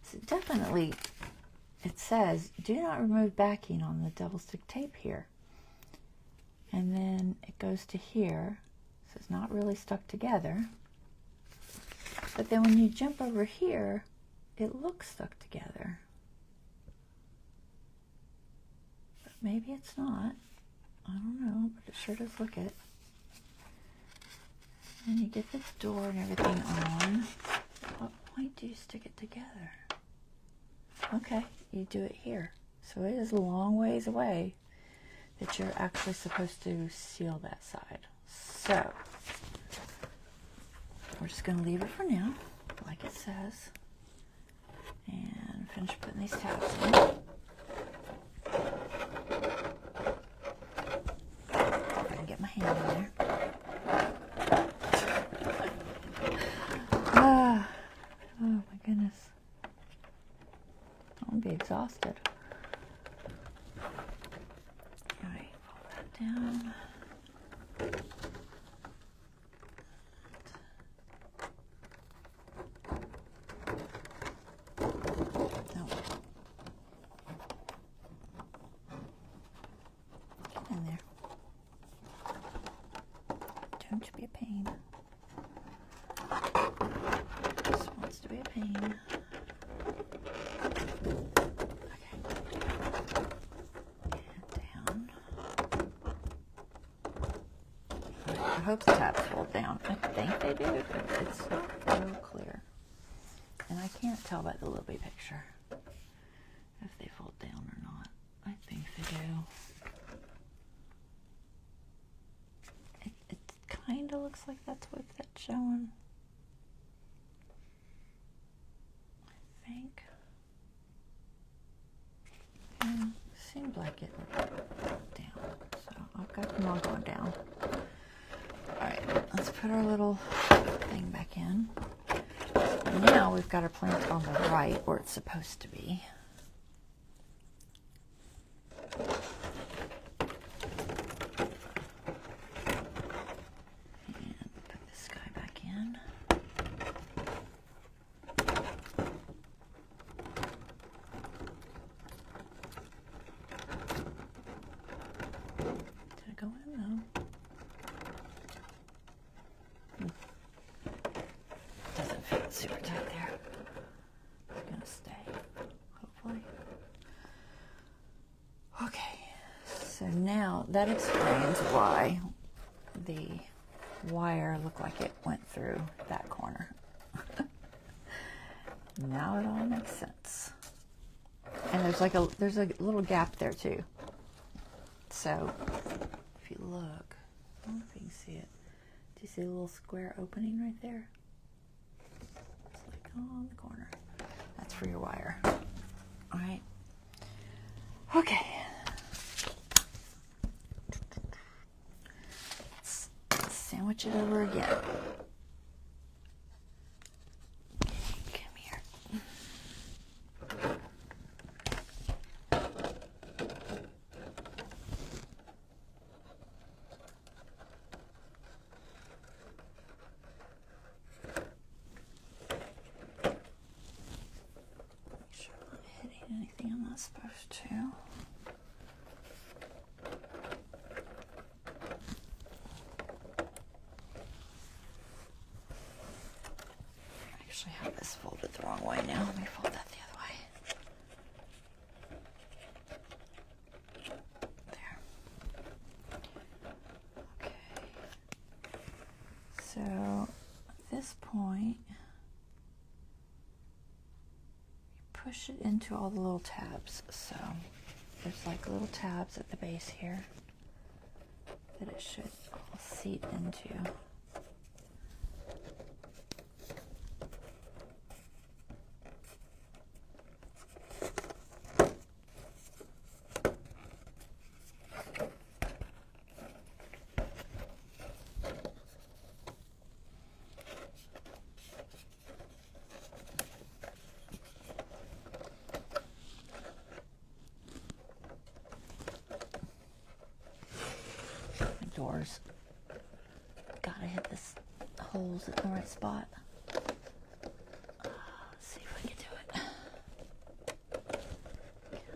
A: So definitely, it says, do not remove backing on the double stick tape here. And then it goes to here, so it's not really stuck together. But then when you jump over here, it looks stuck together. But maybe it's not. I don't know, but it sure does look it. And you get the door and everything on. At what point do you stick it together? Okay, you do it here. So it is a long ways away that you're actually supposed to seal that side. So we're just going to leave it for now, like it says, and finish putting these tabs in. If I can get my hand in there. Oh my goodness. I'll be exhausted. Alright, pull that down. No. Get in there. Don't be a pain. Just wants to be a pain. Okay. And down. Right, I hope the tabs hold down. I think they do, but it's not real clear. And I can't tell by the Libby picture. to do. It kind of looks like that's what that's showing. I think. Yeah, seems like it down. So I've got them all going down. Alright, let's put our little thing back in. And now we've got our plant on the right where it's supposed to be. And put this guy back in. Did it go in though? Doesn't fit super tight there. It's gonna stay, hopefully. Okay, so now that explains why the wire looked like it went through that corner. Now it all makes sense. And there's a little gap there too. So if you look, I don't know if you can see it. Do you see a little square opening right there? It's like on the corner. That's for your wire. All right. Okay. Let's sandwich it over again. Come here. Make sure I'm not hitting anything I'm not supposed to. I have this folded the wrong way now. Let me fold that the other way. There. Okay. So at this point, you push it into all the little tabs. So there's like little tabs at the base here that it should all seat into. Doors. Gotta hit this holes at the right spot. Let's see if I can do it.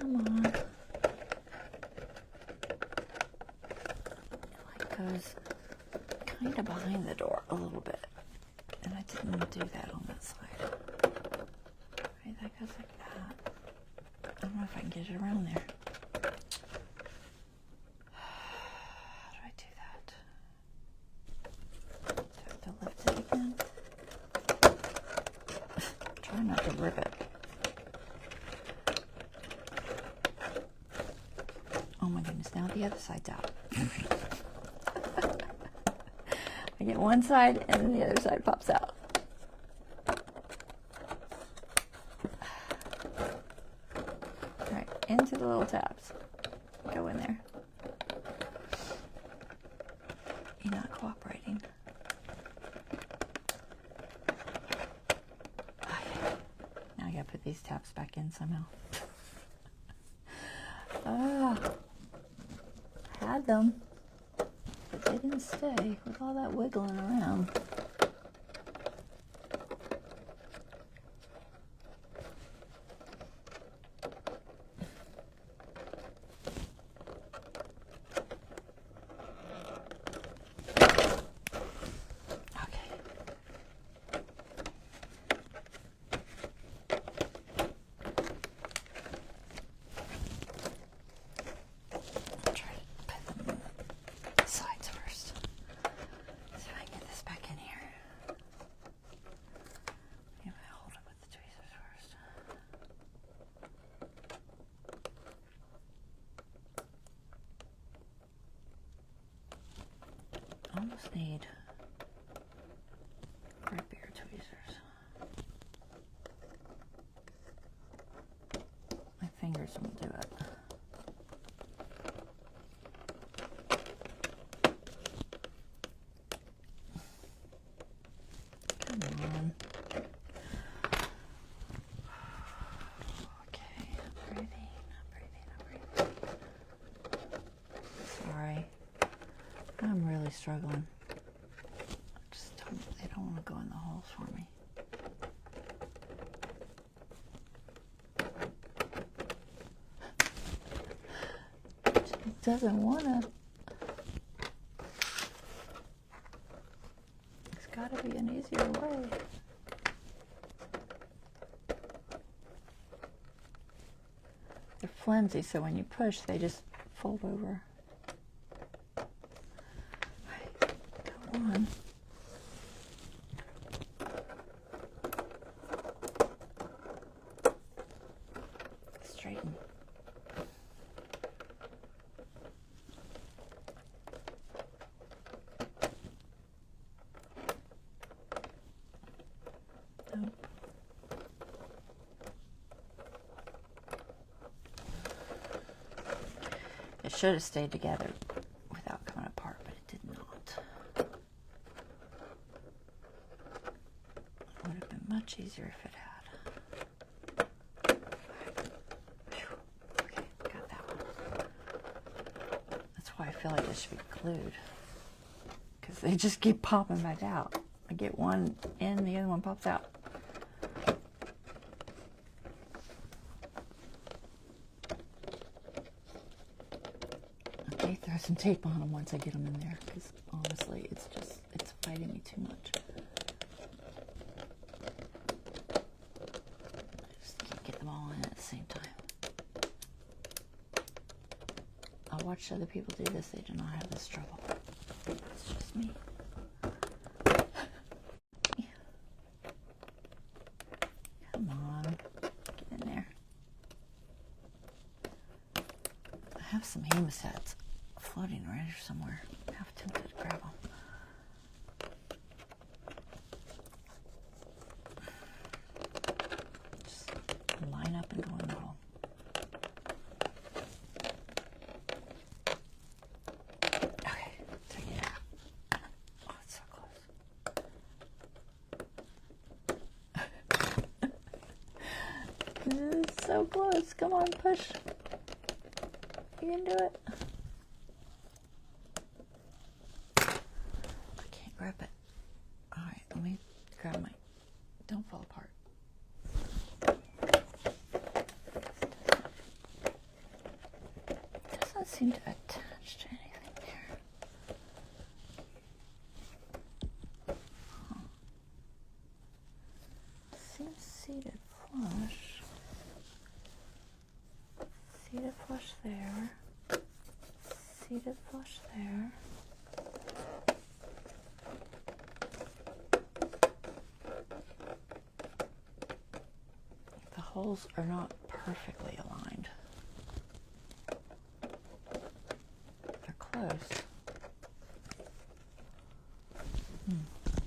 A: Come on. It like goes kind of behind the door a little bit. And I didn't do that on that side. Right, that goes like that. I don't know if I can get it around there. Try not to rip it. Oh my goodness, now the other side's out. I get one side and then the other side pops out. Alright, into the little tabs. Go in there. You're not cooperating. I gotta put these tabs back in somehow. Had them, but they didn't stay with all that wiggling around. Sides first. See if I can get this back in here. almost need grippier tweezers. My fingers won't do it. Come on. Okay, I'm breathing. Sorry. I'm really struggling. They don't want to go in the holes for me. It doesn't want to. There's got to be an easier way. They're flimsy, so when you push, they just fold over. Right, come on. Straighten. Nope. It should have stayed together without coming apart, but it did not. It would have been much easier if it had. Okay, got that one. That's why I feel like this should be glued, because they just keep popping back out. I get one in, the other one pops out. Okay, throw some tape on them once I get them in there, because honestly, it's fighting me too much. I just can't get them all in at the same time. I watched other people do this, they do not have this trouble. It's just me. Come on, get in there. I have some hemostats floating around here somewhere. I'm half tempted to grab them. Just line up and go in the hole. Okay, take it out. Oh, it's so close. This is so close. Come on, push. You can do it. I can't grab it. Alright, let me grab my... Don't fall apart. It doesn't seem to attach to anything there. Huh. Seems seated flush. Seated flush there. Seated flush there. The holes are not perfectly aligned. They're close.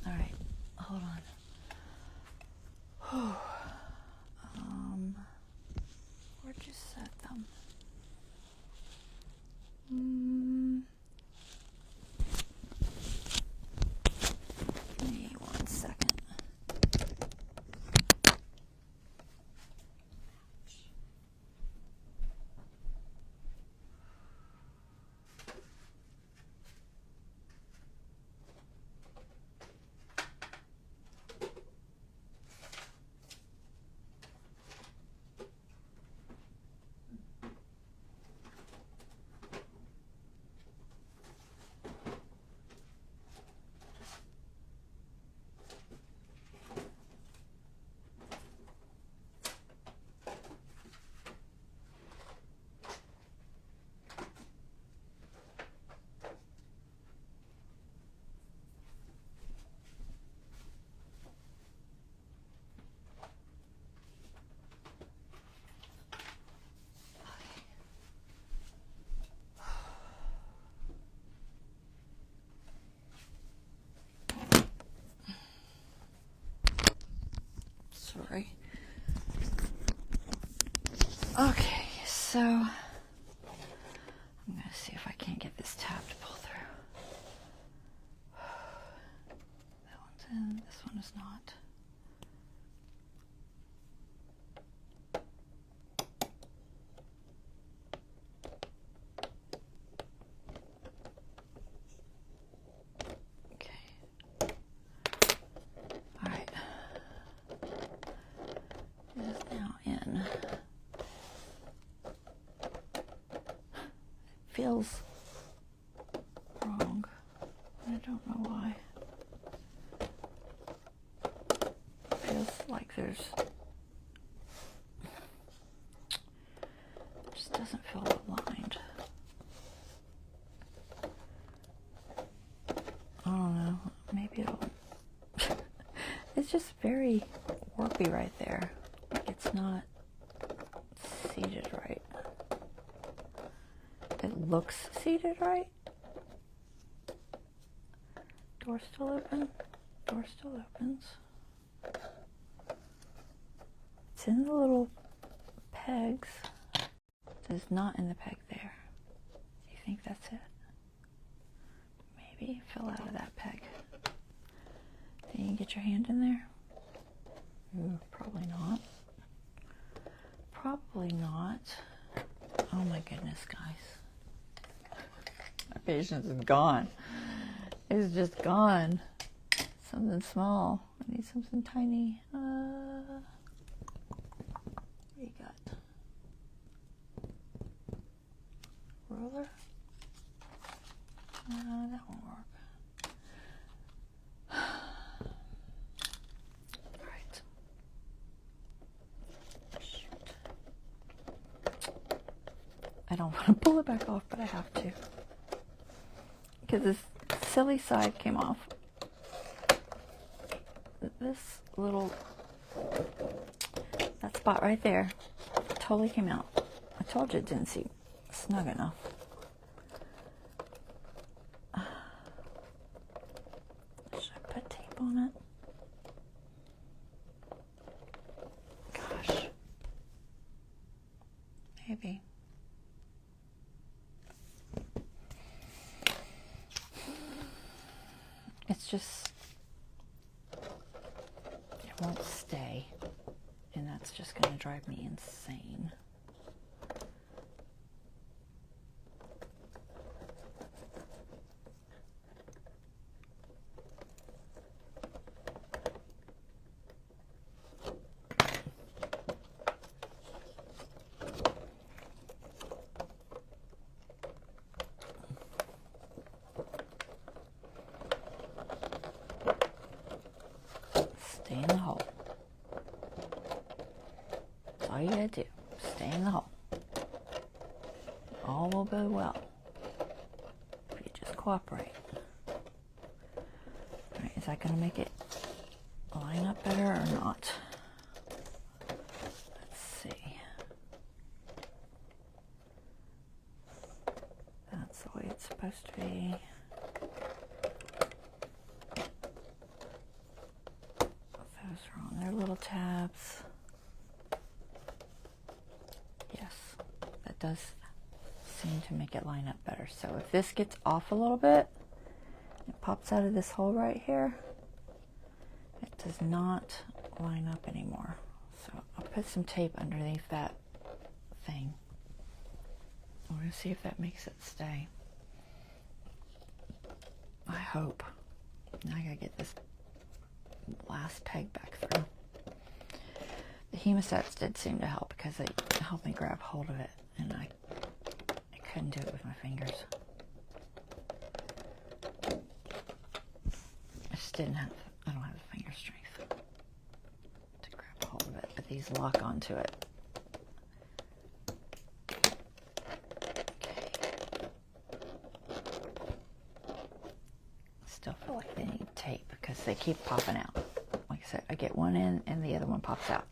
A: All right, hold on. Where'd you set them? Give me 1 second. sorry. Okay, so I'm going to see if I can get this tab to pull through. That one's in, this one is not. Feels wrong. I don't know why. It feels like there's, it just doesn't feel aligned. I don't know. Maybe it'll. It's just very warpy right there. Like it's not seated right. It looks seated right. Door still open. Door still opens. It's in the little pegs. It's not in the peg there. Do you think that's it? Maybe it fell out of that peg. Think you can get your hand in there? Ooh, probably not. Probably not. Oh my goodness, guys. My patience is gone. It's just gone. Something small. I need something tiny. What do you got? Ruler? That won't work. Alright. Shoot. I don't want to pull it back off, but I have to. Because this silly side came off. This little, that spot right there totally came out. I told you it didn't seem snug enough. Should I put tape on it? Gosh. Maybe. It's just, it won't stay, and that's just going to drive me insane. Stay in the hole. That's all you gotta do. Stay in the hole. All will go well if you just cooperate. Alright, is that gonna make it line up better or not? Let's see. That's the way it's supposed to be. Those are on their little tabs. Yes, that does seem to make it line up better. So if this gets off a little bit, it pops out of this hole right here. It does not line up anymore. So I'll put some tape underneath that thing. We're going to see if that makes it stay. I hope. Now I got to get this last peg back through. The hemostats did seem to help because they helped me grab hold of it, and I couldn't do it with my fingers. I just didn't have, I don't have the finger strength to grab hold of it, but these lock onto it. Okay. Still feel like they need tape because they keep popping out. Like I said, I get one in and the other one pops out.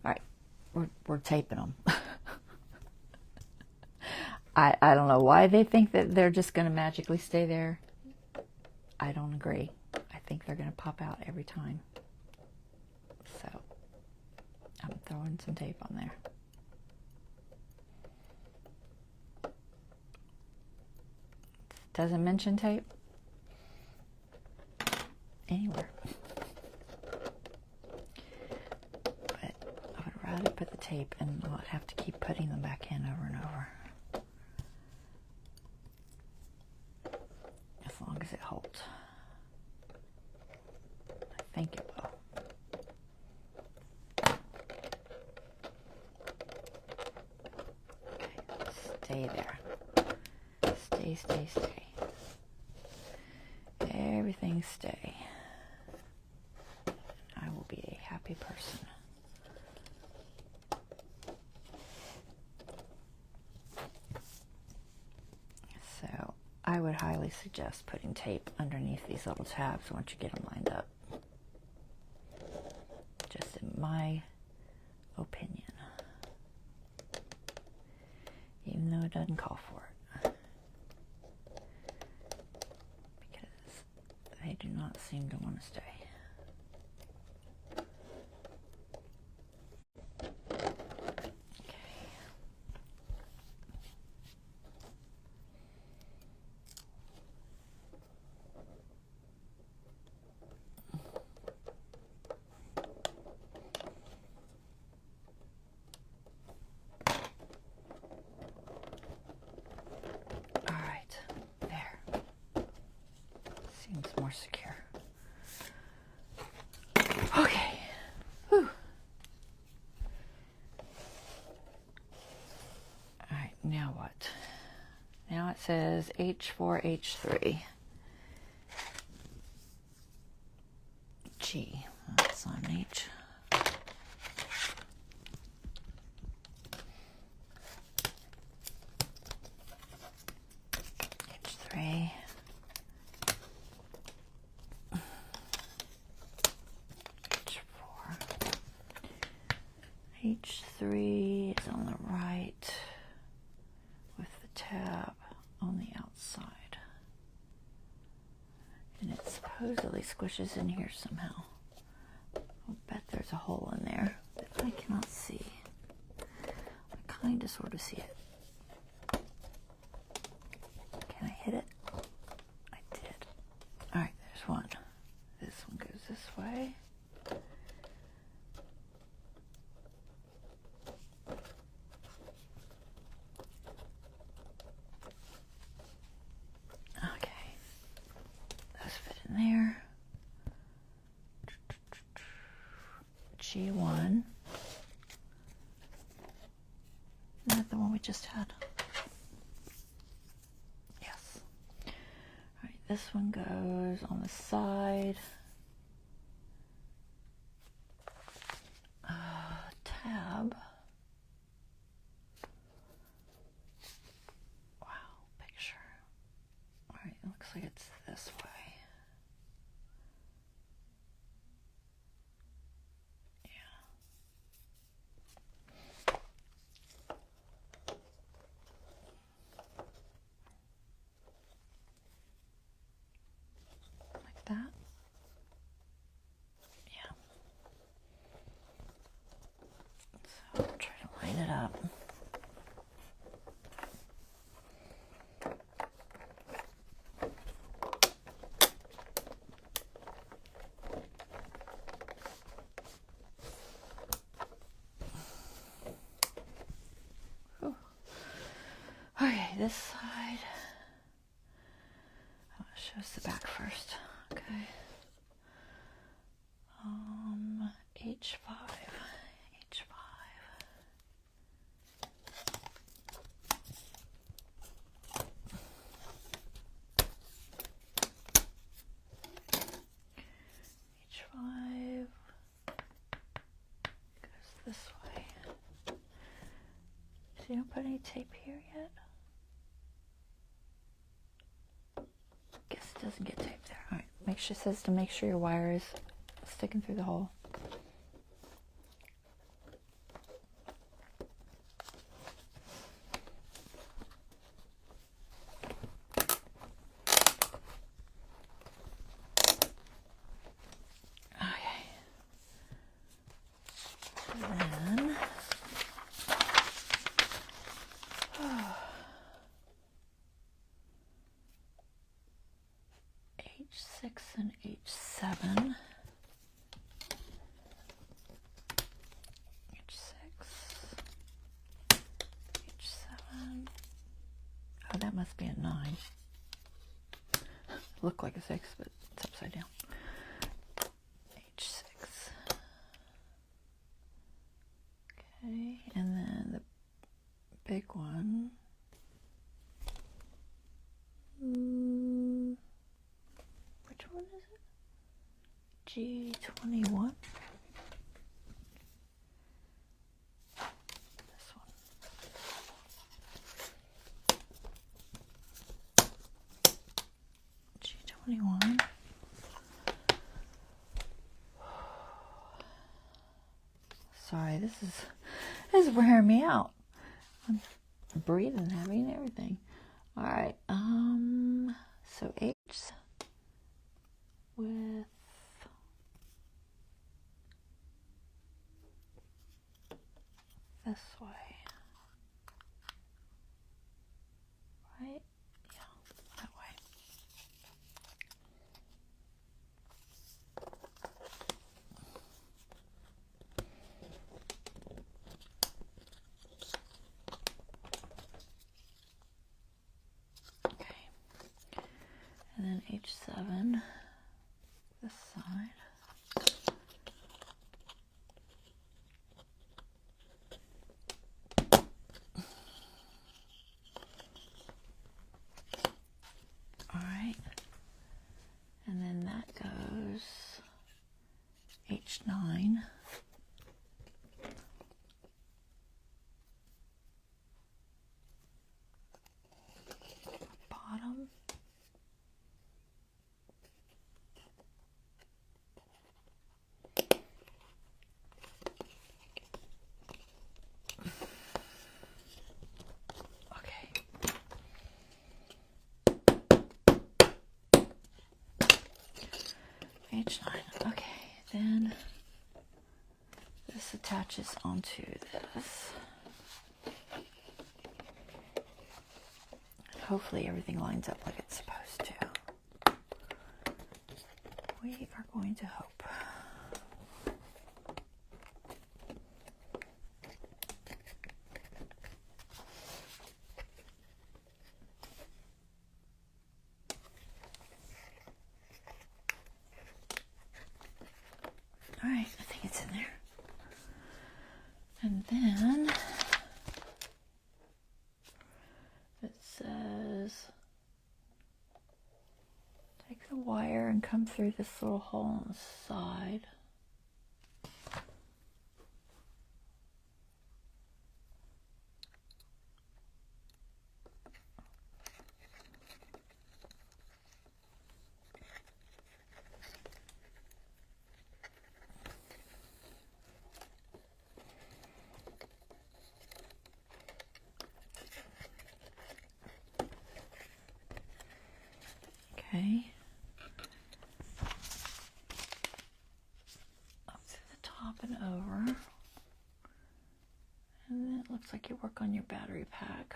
A: All right, we're taping them. I don't know why they think that they're just going to magically stay there. I don't agree. I think they're going to pop out every time. So I'm throwing some tape on there. Doesn't mention tape anywhere. But I would rather put the tape and not have to keep putting them back in over and over. As long as it holds. I think it will. Okay, stay there. Stay, stay, stay. Everything stay. I will be a happy person. So I would highly suggest putting tape underneath these little tabs once you get them lined up. Just in my opinion. Even though it doesn't call for it. Because they do not seem to want to stay. More secure. Okay. Whew. All right, now what? Now it says H4H3. G. That's on H. H3. H3 is on the right with the tab on the outside. And it supposedly squishes in here somehow. I'll bet there's a hole in there that I cannot see. I kind of sort of see it. Can I hit it? I did. Alright, there's one. This one goes this way. There. G1. Isn't that the one we just had? Yes. Alright, this one goes on the side. Tab. Wow, picture. Alright, it looks like it's this way. That. Yeah. So I'll try to line it up. Whew. Okay, this side. Oh, it shows the back first. Okay. H5. H5. H5 goes this way. So you don't put any tape here yet? Guess it doesn't get tape there. Alright, make sure it says to make sure your wire is sticking through the hole. Okay. H6 and H7. H6, H7. Oh, that must be a 9. Look like a 6, but it's upside down. H6. Okay, and then the big one. Which one is it? G21. This one. G21. Sorry, this is wearing me out. I'm breathing heavy and everything. All right. So H with this way, right? Yeah, that way. Okay. And then H7, this side. All right. And then that goes H9. Bottom. H9. Okay, then this attaches onto this. Hopefully everything lines up like it's supposed to. We are going to hope. All right, I think it's in there. And then it says, take the wire and come through this little hole on the side. Okay. Up to the top and over. And then it looks like you work on your battery pack.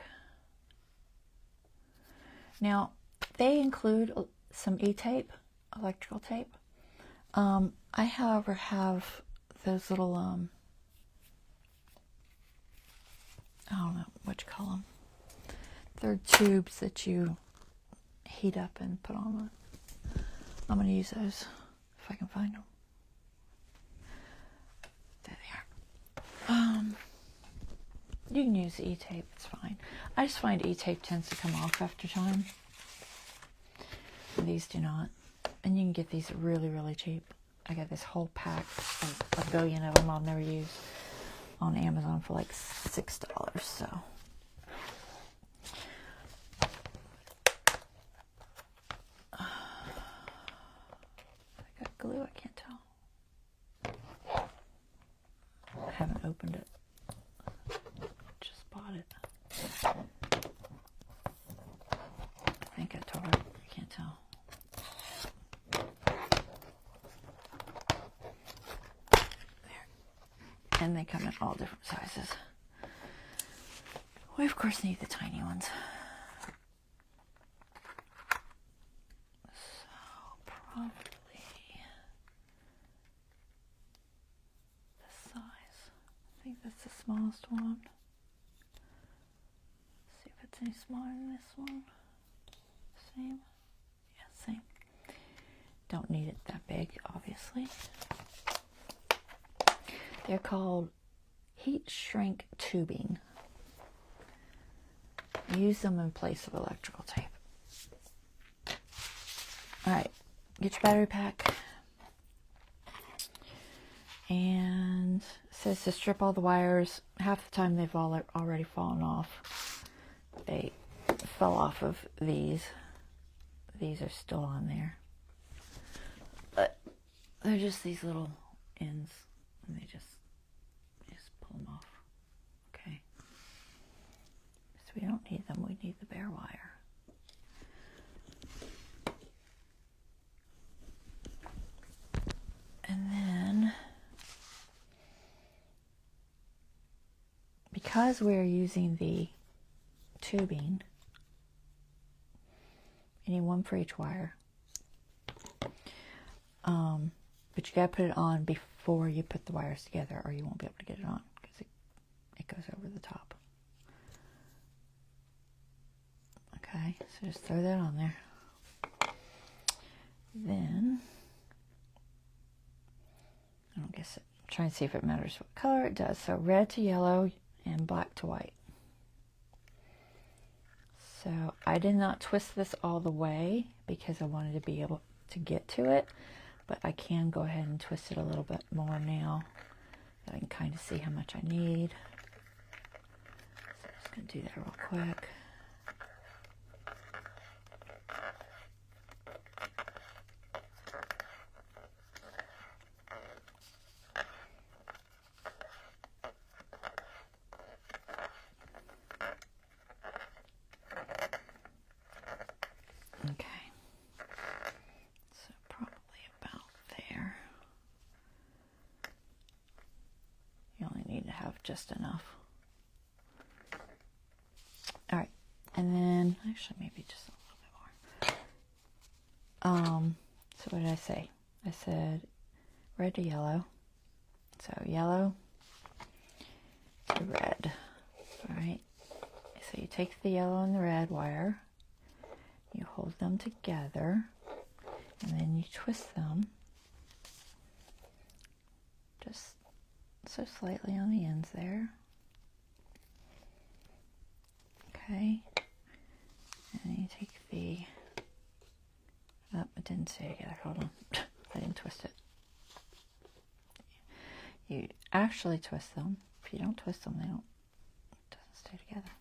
A: Now, they include some e-tape, electrical tape. I, however, have those little, I don't know what you call them. They're tubes that you heat up and put on it. I'm going to use those if I can find them. There they are. You can use e-tape, it's fine. I just find e-tape tends to come off after time. These do not. And you can get these really, really cheap. I got this whole pack of a billion of them I'll never use on Amazon for like $6, so. I got glue, I can't tell. I haven't opened it. Just bought it. I think I told her, I can't tell. And they come in all different sizes. We of course need the tiny ones. So probably this size. I think that's the smallest one. Let's see if it's any smaller than this one. Same. Yeah, same. Don't need it that big, obviously. They're called heat shrink tubing. Use them in place of electrical tape. Alright, get your battery pack. And it says to strip all the wires. Half the time they've already fallen off. They fell off of these. These are still on there. But they're just these little ends. And they just pull them off. Okay. So we don't need them. We need the bare wire. And then, because we're using the tubing, you need one for each wire. But you gotta put it on before you put the wires together, or you won't be able to get it on because it goes over the top. Okay, so just throw that on there. Then, I don't guess it. I'm trying to see if it matters what color it does. So red to yellow and black to white. So I did not twist this all the way because I wanted to be able to get to it. But I can go ahead and twist it a little bit more now that I can kind of see how much I need. So I'm just going to do that real quick. Okay. Just enough. All right, and then actually maybe just a little bit more. So what did I say? I said red to yellow. So yellow to red. All right. So you take the yellow and the red wire, you hold them together, and then you twist them just so slightly on the ends there. Okay. And then you take the... Oh, it didn't stay together. Hold on. I didn't twist it. You actually twist them. If you don't twist them, it doesn't stay together.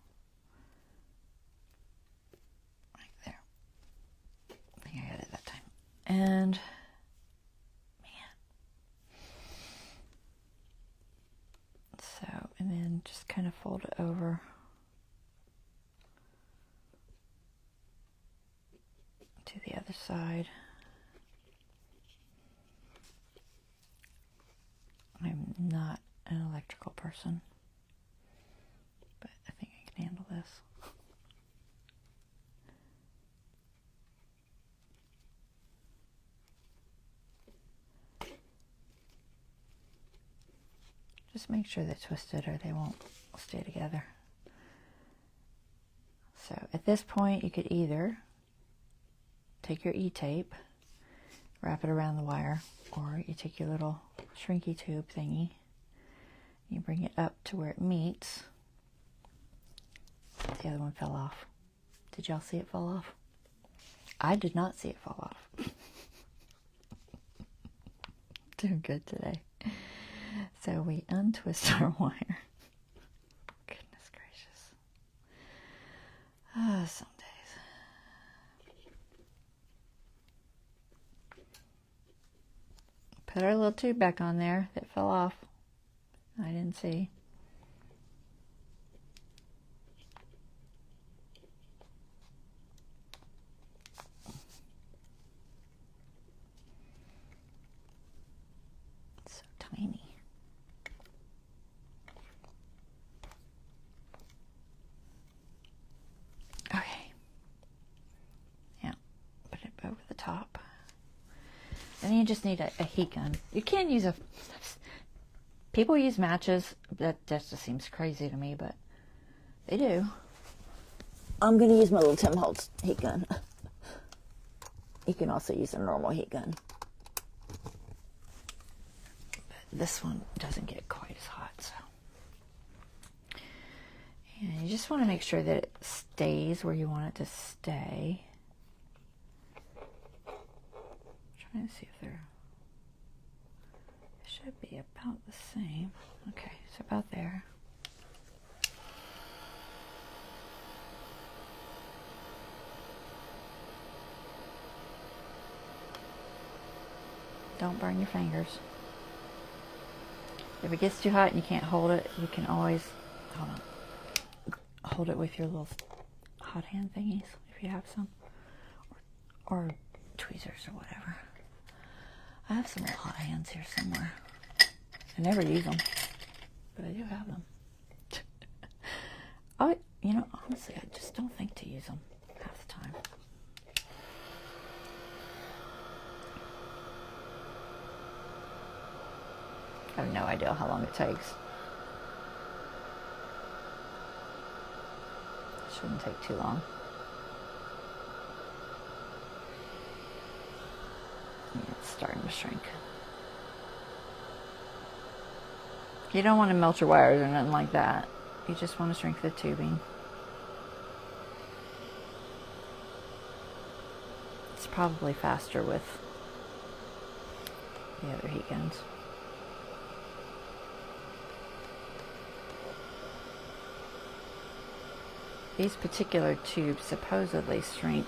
A: Like there. I think I got it that time. And... and then just kind of fold it over to the other side. I'm not an electrical person, but I think I can handle this. Just make sure they're twisted or they won't stay together. So at this point, you could either take your E-tape, wrap it around the wire, or you take your little shrinky tube thingy, you bring it up to where it meets. The other one fell off. Did y'all see it fall off? I did not see it fall off. Doing good today. So we untwist our wire. Goodness gracious. Some days. Put our little tube back on there that fell off. I didn't see. It's so tiny. Okay. Yeah, put it over the top. then you just need a heat gun. You can use a... People use matches. That just seems crazy to me, but they do. I'm going to use my little Tim Holtz heat gun. You can also use a normal heat gun. But this one doesn't get quite as hot, so... And you just want to make sure that it stays where you want it to stay. I'm trying to see if they're... It should be about the same. Okay, so about there. Don't burn your fingers. If it gets too hot and you can't hold it, you can always... Hold on. Hold it with your little hot hand thingies, if you have some, or tweezers or whatever. I have some little hot hands here somewhere. I never use them, but I do have them. You know, honestly, I just don't think to use them half the time. I have no idea how long it takes. Shouldn't take too long. Yeah, it's starting to shrink. You don't want to melt your wires or nothing like that. You just want to shrink the tubing. It's probably faster with the other heat guns. These particular tubes supposedly shrink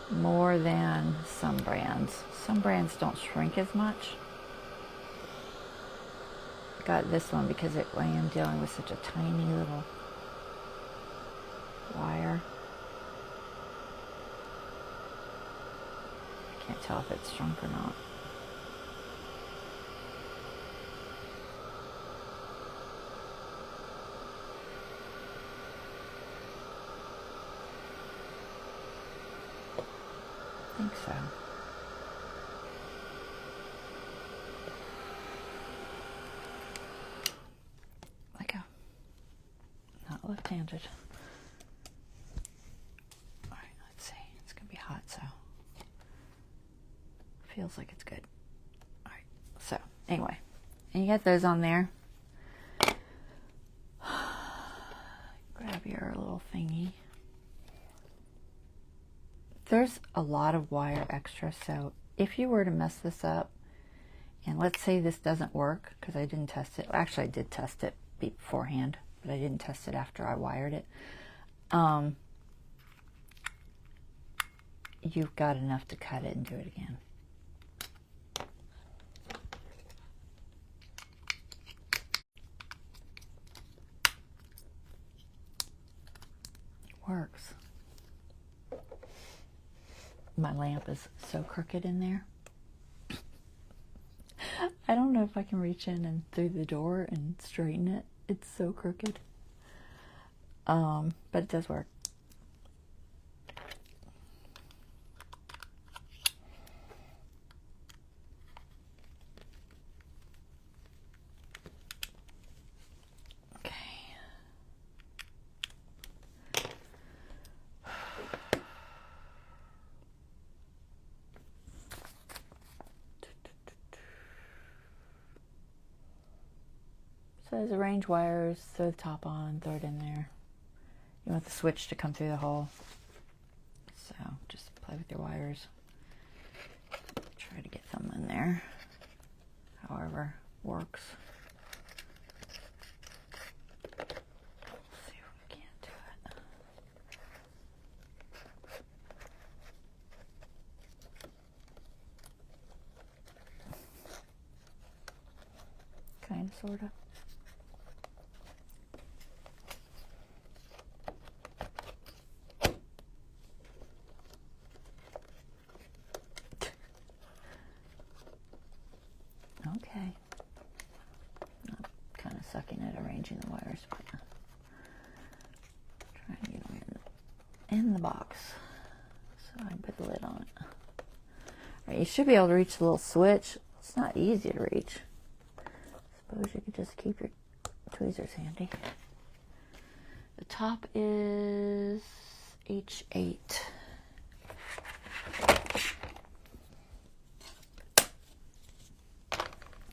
A: more than some brands. Some brands don't shrink as much. I got this one because I am dealing with such a tiny little wire. I can't tell if it's shrunk or not. I think so. Like a, not left-handed. All right, let's see. It's gonna be hot, so feels like it's good. All right. So anyway, and you got those on there. Grab your little thingy. There's a lot of wire extra, so if you were to mess this up, and let's say this doesn't work, because I didn't test it. Actually, I did test it beforehand, but I didn't test it after I wired it. You've got enough to cut it and do it again. It works. My lamp is so crooked in there. I don't know if I can reach in and through the door and straighten it. It's so crooked. But it does work. So there's the range wires, throw the top on, throw it in there. You want the switch to come through the hole. So just play with your wires. Try to get them in there. However, works. Let's see if we can't do it. Kind of, sort of. Okay. I'm kind of sucking at arranging the wires, but trying to get them in the box so I can put the lid on it. You should be able to reach the little switch. It's not easy to reach. Suppose you could just keep your tweezers handy. The top is H8.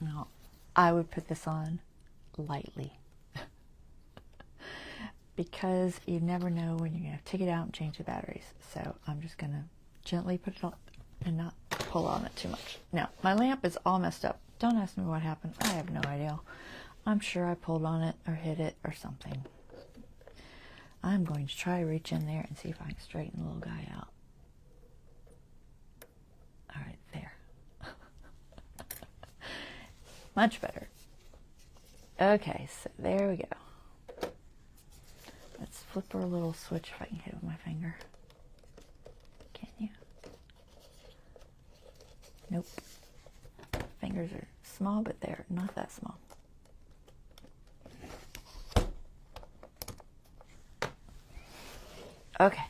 A: Now, I would put this on lightly because you never know when you're going to take it out and change the batteries. So I'm just going to gently put it on and not pull on it too much. Now, my lamp is all messed up. Don't ask me what happened. I have no idea. I'm sure I pulled on it or hit it or something. I'm going to try to reach in there and see if I can straighten the little guy out. All right, there. Much better. Okay, so there we go. Let's flip her a little switch if I can hit it with my finger. Can you? Nope. Fingers are small, but they're not that small. Okay,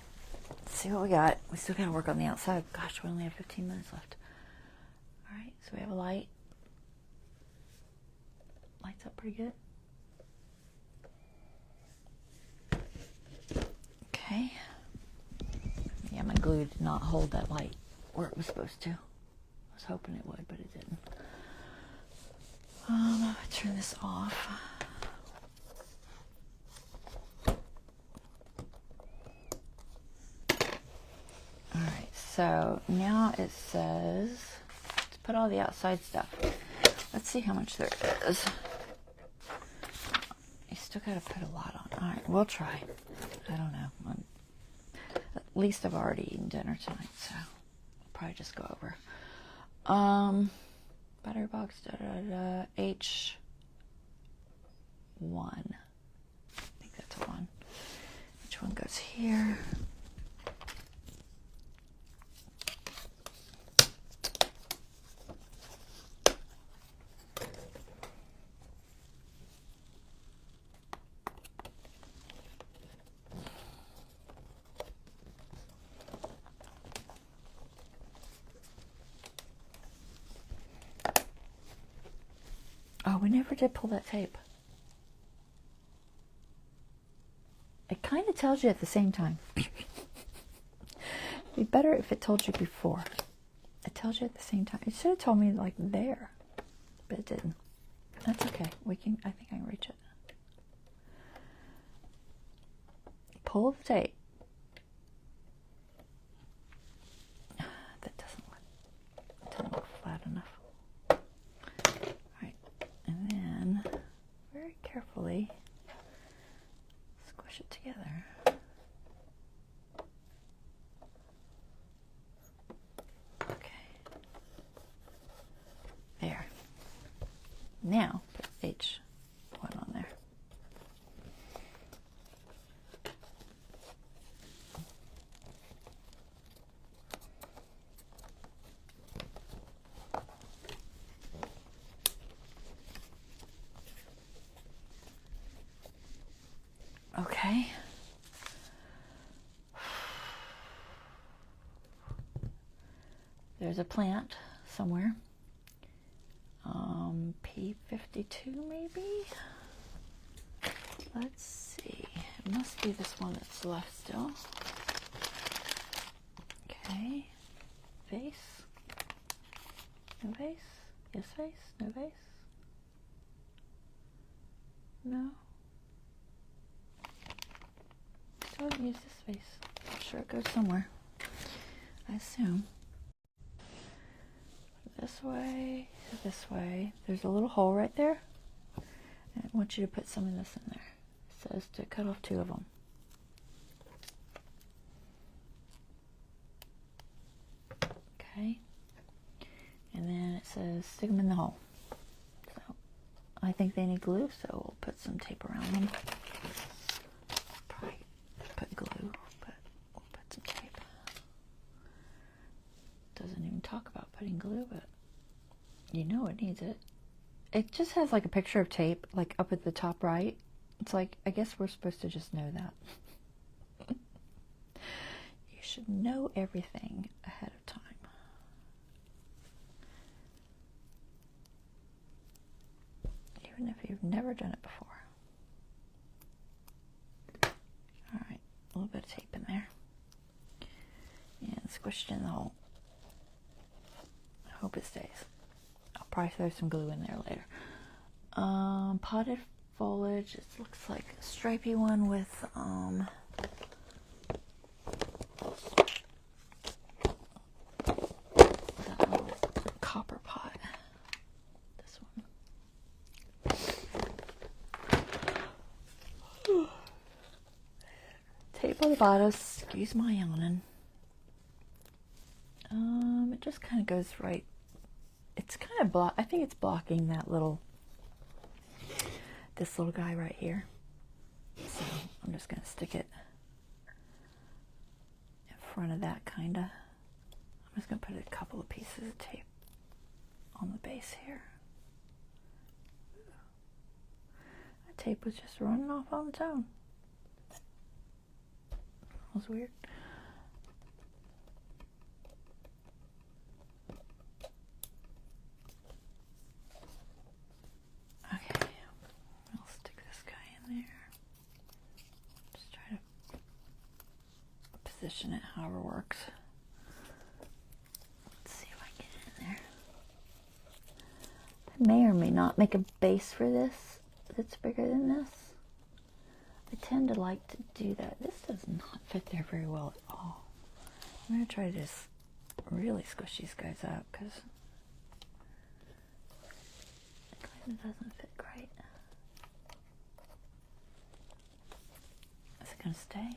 A: let's see what we got. We still got to work on the outside. Gosh, we only have 15 minutes left. All right, so we have a light. Lights up pretty good. Okay. Yeah, my glue did not hold that light where it was supposed to. I was hoping it would, but it didn't. I'm going to turn this off. Alright, so now it says to put all the outside stuff. Let's see how much there is. You still got to put a lot on. Alright, we'll try. I don't know. At least I've already eaten dinner tonight, so I'll probably just go over. Battery box, H1. I think that's a 1. Which one goes here? Oh, we never did pull that tape. It kind of tells you at the same time. It'd be better if it told you before. It tells you at the same time. It should have told me like there, but it didn't. That's okay. We can. I think I can reach it. Pull the tape. That doesn't look flat enough. And then, very carefully, squish it together. Okay. There. Now, put H1 on there. Okay. There's a plant somewhere. P52 maybe? Let's see. It must be this one that's left still. Okay. Vase. No vase? Yes vase? No vase? No? Don't use this vase. I'm sure it goes somewhere. I assume. This way, this way. There's a little hole right there. And I want you to put some of this in there. It says to cut off 2 of them. Okay. And then it says stick them in the hole. So I think they need glue, so we'll put some tape around them. Probably put glue, but we'll put some tape. Doesn't even talk about putting glue, but you know it needs it. It just has like a picture of tape, like up at the top right. It's like, I guess we're supposed to just know that. You should know everything ahead of time. even if you've never done it before. All right, a little bit of tape in there. And squish it in the hole. I hope it stays. I'll probably throw some glue in there later. Potted foliage. It looks like a stripy one with that little copper pot. This one. Tape on the bottom. Excuse my yawning. It just kind of goes right. It's kind of I think it's blocking that this little guy right here. So I'm just going to stick it in front of that kind of. I'm just going to put a couple of pieces of tape on the base here. That tape was just running off on its own. That was weird. Position it however works. Let's see if I can get it in there. I may or may not make a base for this that's bigger than this. I tend to like to do that. This does not fit there very well at all. I'm going to try to just really squish these guys out because it kind of doesn't fit great. Is it going to stay?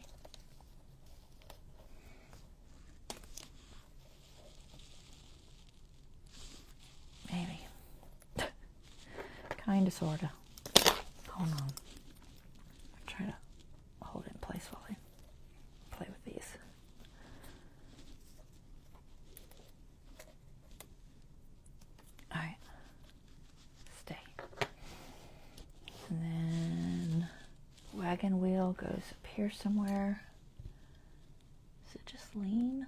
A: Maybe. Kinda, sorta. Hold on. I'll try to hold it in place while I play with these. Alright. Stay. And then wagon wheel goes up here somewhere. Does it just lean?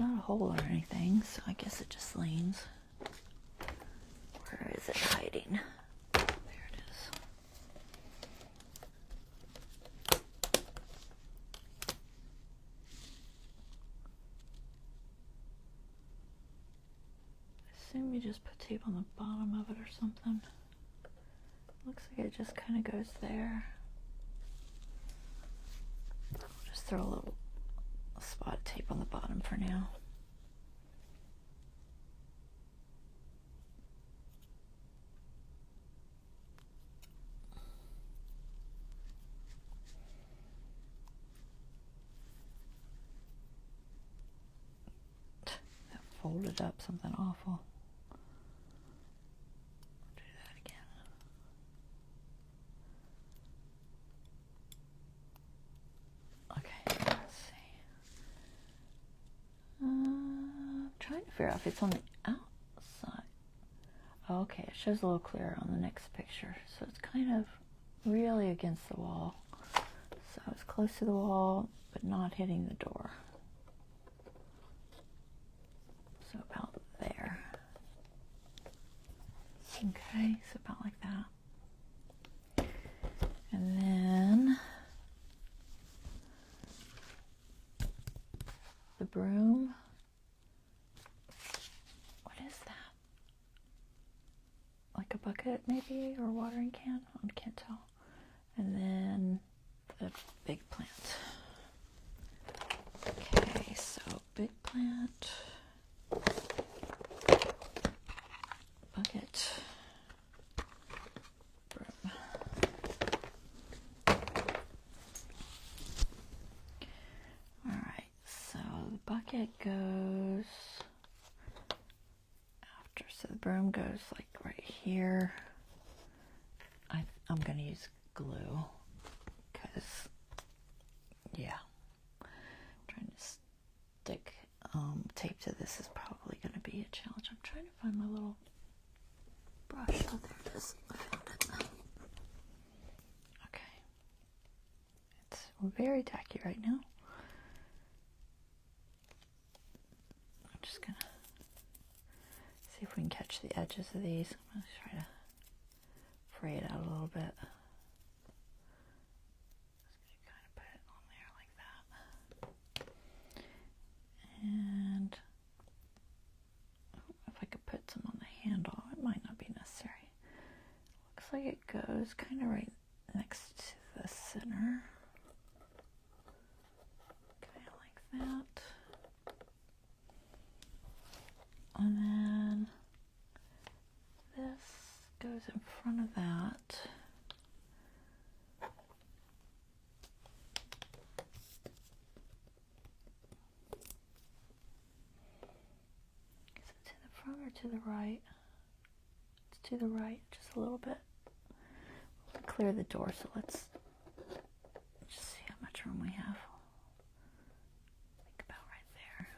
A: Not a hole or anything, so I guess it just leans. Where is it hiding? There it is. I assume you just put tape on the bottom of it or something. Looks like it just kind of goes there. I'll just throw a little spot of tape on the bottom for now. That folded up something awful. Do that again. Okay, let's see. Trying to figure out if it's on the outside. Oh, okay, it shows a little clearer on the next picture. So it's kind of really against the wall. So it's close to the wall, but not hitting the door. So about there. Okay, so about like that. And then the broom. What is that? Like a bucket maybe, or watering can? I can't tell. And then the big plant. Okay, so big plant, bucket, broom. Alright, so the bucket goes after, so the broom goes like right here. I'm going to use glue because, yeah, trying to stick tape to this is probably going to be a challenge. I'm trying to find my little brush. Oh, there it is. I found it. Okay. It's very tacky right now. I'm just going to see if scratch the edges of these. I'm going to try to fray it out a little bit. Just kind of put it on there like that. And I don't know if I could put some on the handle. It might not be necessary. Looks like it goes kind of right next to the center. Kind of like that. And then this goes in front of that. Is it to the front or to the right? It's to the right, just a little bit. We'll clear the door, so let's just see how much room we have. Think about right there.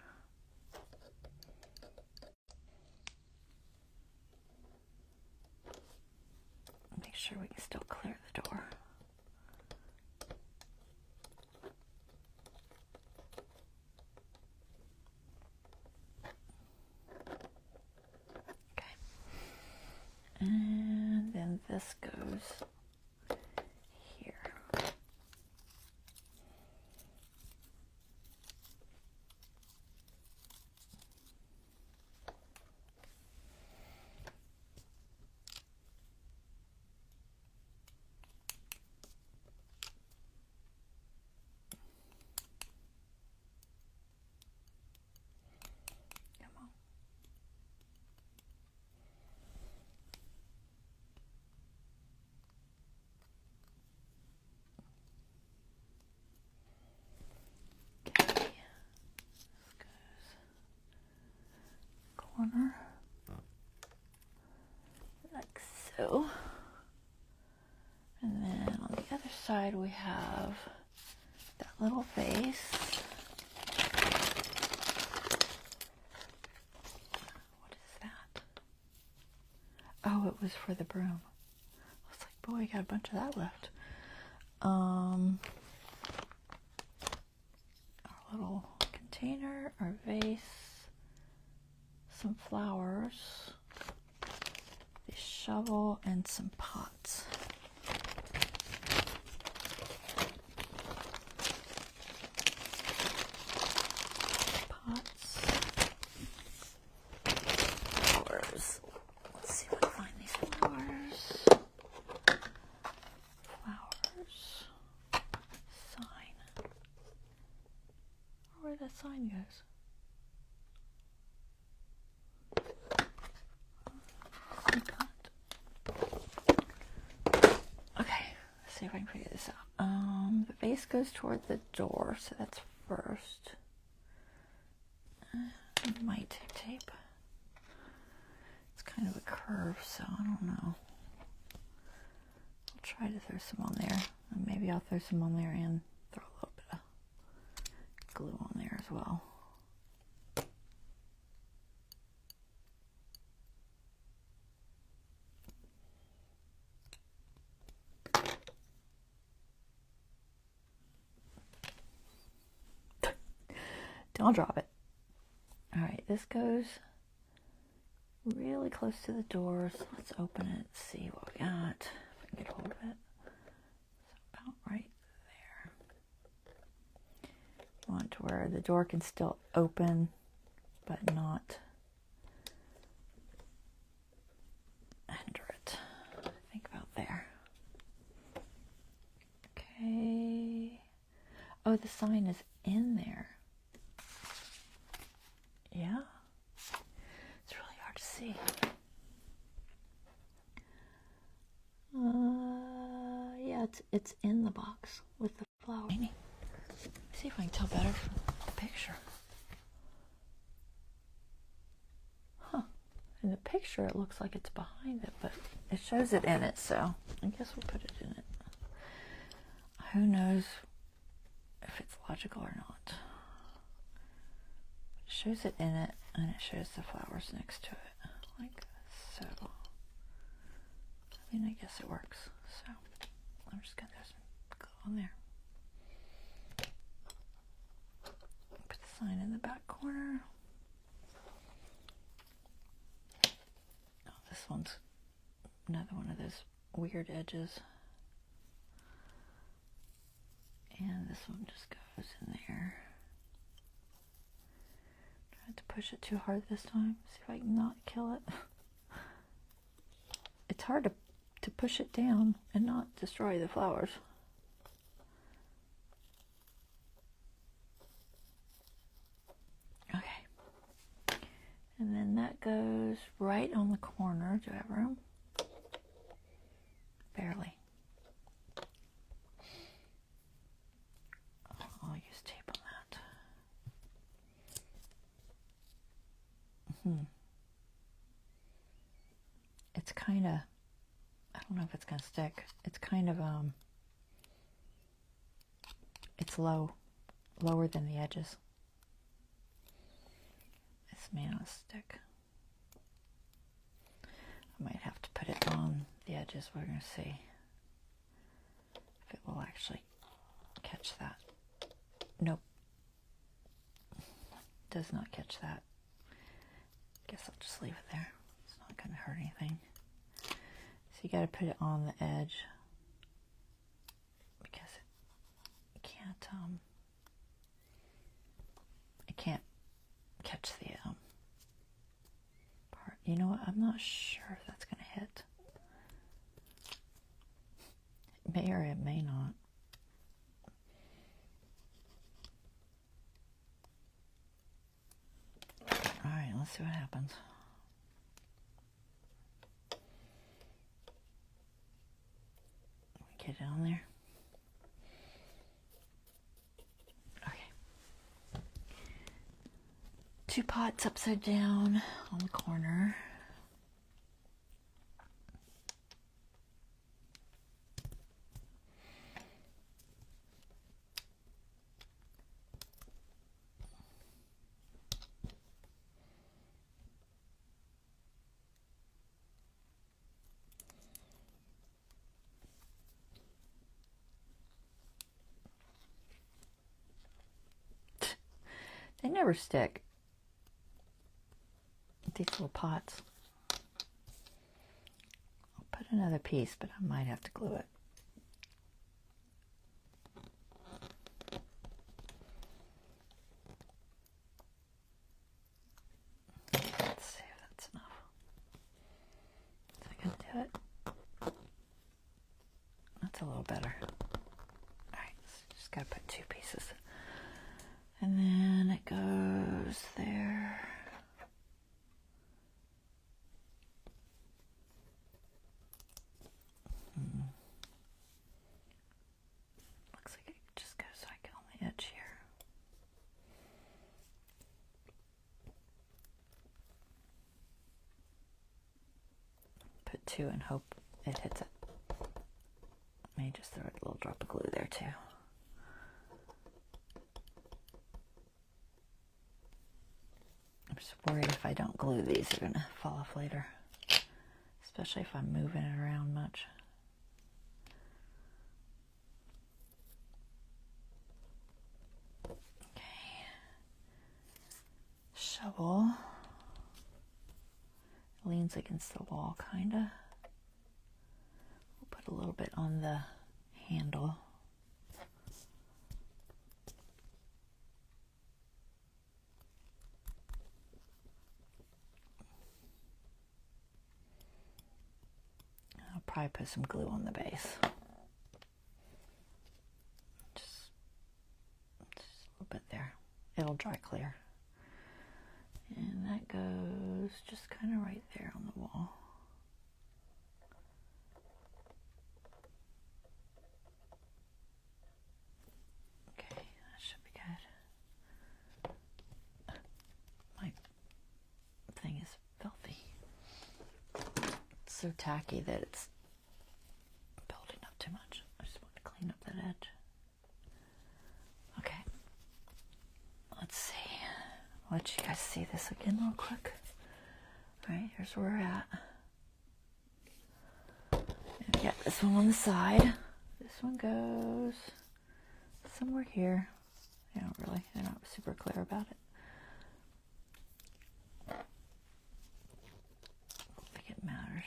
A: Make sure we can still clear the door. Okay. And then this goes here. Come on. Okay. This goes corner. Like so. And then on the other side we have that little vase. What is that? Oh, it was for the broom. I was like, boy, I got a bunch of that left. Our little container, our vase, some flowers, the shovel, and some pots. Pots. Flowers. Let's see if I can find these flowers. Flowers. Sign. Where that sign goes. Okay, let's see if I can figure this out. The vase goes toward the door, so that's first. Might tape. It's kind of a curve, so I don't know. I'll try to throw some on there. And maybe I'll throw some on there and throw a little bit of glue on there as well. Don't drop it. Alright, this goes really close to the door, so let's open it, see what we got. If I can get hold of it. So about right there. You want it to where the door can still open, but not hinder it. Think about there. Okay. Oh, the sign is in there. Yeah. It's really hard to see. Yeah, it's in the box with the flower. See if I can tell better from the picture. Huh. In the picture, it looks like it's behind it, but it shows it in it, so I guess we'll put it in it. Who knows if it's logical or not. It shows it in it, and it shows the flowers next to it, like so. I mean, I guess it works. So I'm just gonna throw some glue on there. Put the sign in the back corner. one's another one of those weird edges. And this one just goes in there. Try not to push it too hard this time. See if I can not kill it. It's hard to push it down and not destroy the flowers. Okay. And then that goes right on the corner. Do I have room? Barely. I'll use tape on that. It's kind of, I don't know if it's going to stick. It's kind of, it's lower than the edges. This may not stick. I might have to put it on the edges. We're going to see if it will actually catch that. Nope. Does not catch that. Guess I'll just leave it there. It's not going to hurt anything. So you got to put it on the edge because it can't catch the part. You know what? I'm not sure if that's going to hit. It may or it may not. All right, let's see what happens. Get it on there. Okay. 2 pots upside down on the corner. They never stick. These little pots. I'll put another piece, but I might have to glue it. Let's see if that's enough. Is that going to do it? That's a little better. Alright, so just got to put 2 pieces. And then it goes there. Looks like it just goes like on the edge here. Put 2 and hope it hits it. May just throw a little drop of glue there too. I'm just worried if I don't glue these, they're going to fall off later. Especially if I'm moving it around much. Okay. Shovel. Leans against the wall, kind of. We'll put a little bit on the handle. I'll probably put some glue on the base. Just a little bit there. It'll dry clear. And that goes just kind of right there on the wall. Okay, that should be good. My thing is filthy. It's so tacky that it's building up too much. I just want to clean up that edge. Okay. Let's see. I'll let you guys see this again real quick. Alright, here's where we're at. And we got this one on the side. This one goes somewhere here. They're not super clear about it. I don't think it matters.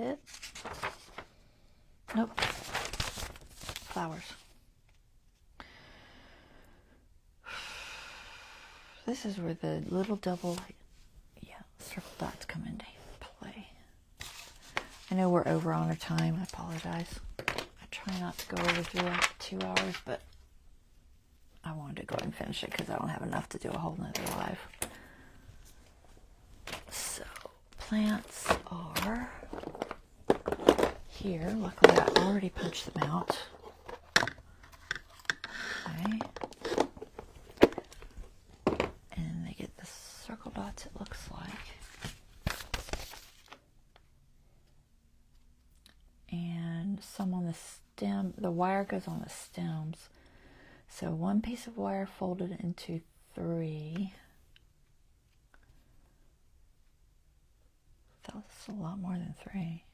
A: it? Nope. Flowers. This is where the little double, circle dots come into play. I know we're over on our time. I apologize. I try not to go over 2 hours, but I wanted to go ahead and finish it because I don't have enough to do a whole nother live. So, plants are here. Luckily, I already punched them out. Okay. And they get the circle dots, it looks like. And some on the stem. The wire goes on the stems. So one piece of wire folded into 3. That's a lot more than 3.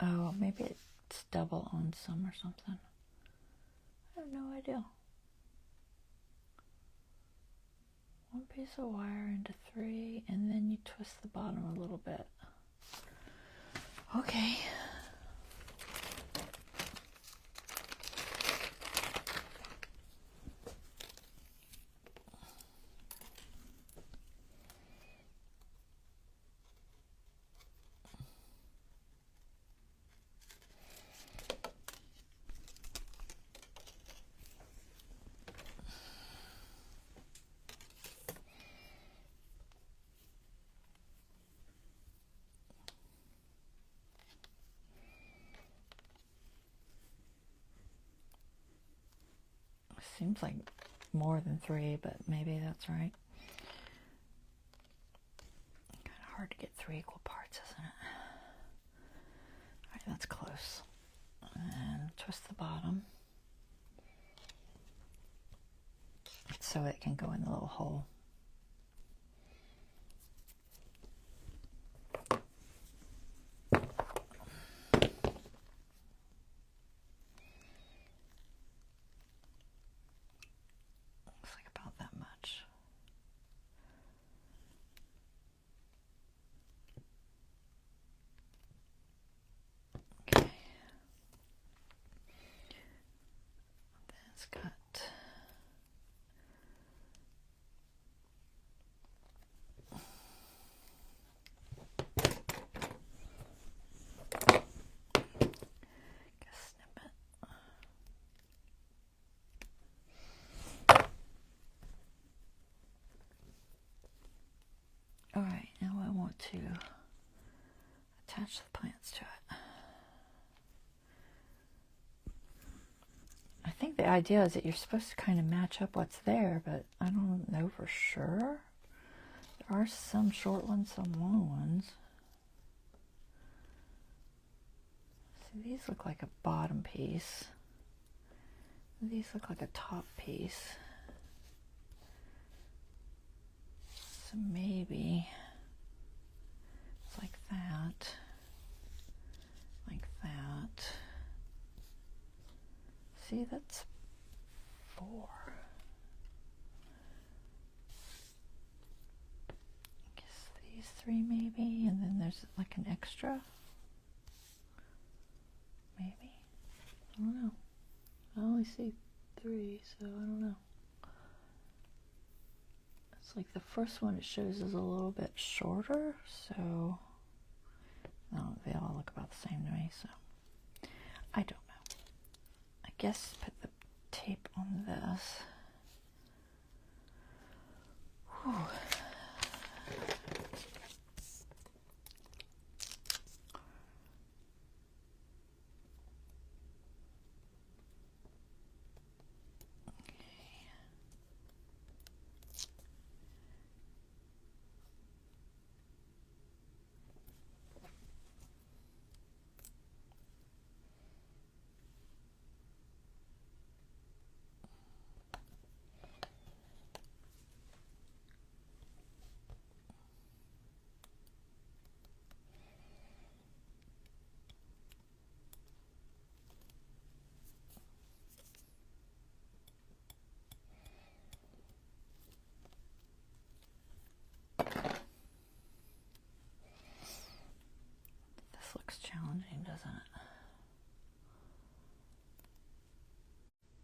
A: Oh, maybe it's double on some or something. I have no idea. One piece of wire into 3, and then you twist the bottom a little bit. Okay. Seems like more than 3, but maybe that's right. Kind of hard to get 3 equal parts, isn't it? All right, that's close. And twist the bottom so it can go in the little hole. Alright, now I want to attach the plants to it. I think the idea is that you're supposed to kind of match up what's there, but I don't know for sure. There are some short ones, some long ones. See, these look like a bottom piece. These look like a top piece. So maybe it's like that, like that. See, that's 4. I guess these 3 maybe, and then there's like an extra. Maybe. I don't know. I only see 3, so I don't know. It's like the first one it shows is a little bit shorter, so they all look about the same to me, so I don't know. I guess put the tape on this. Whew.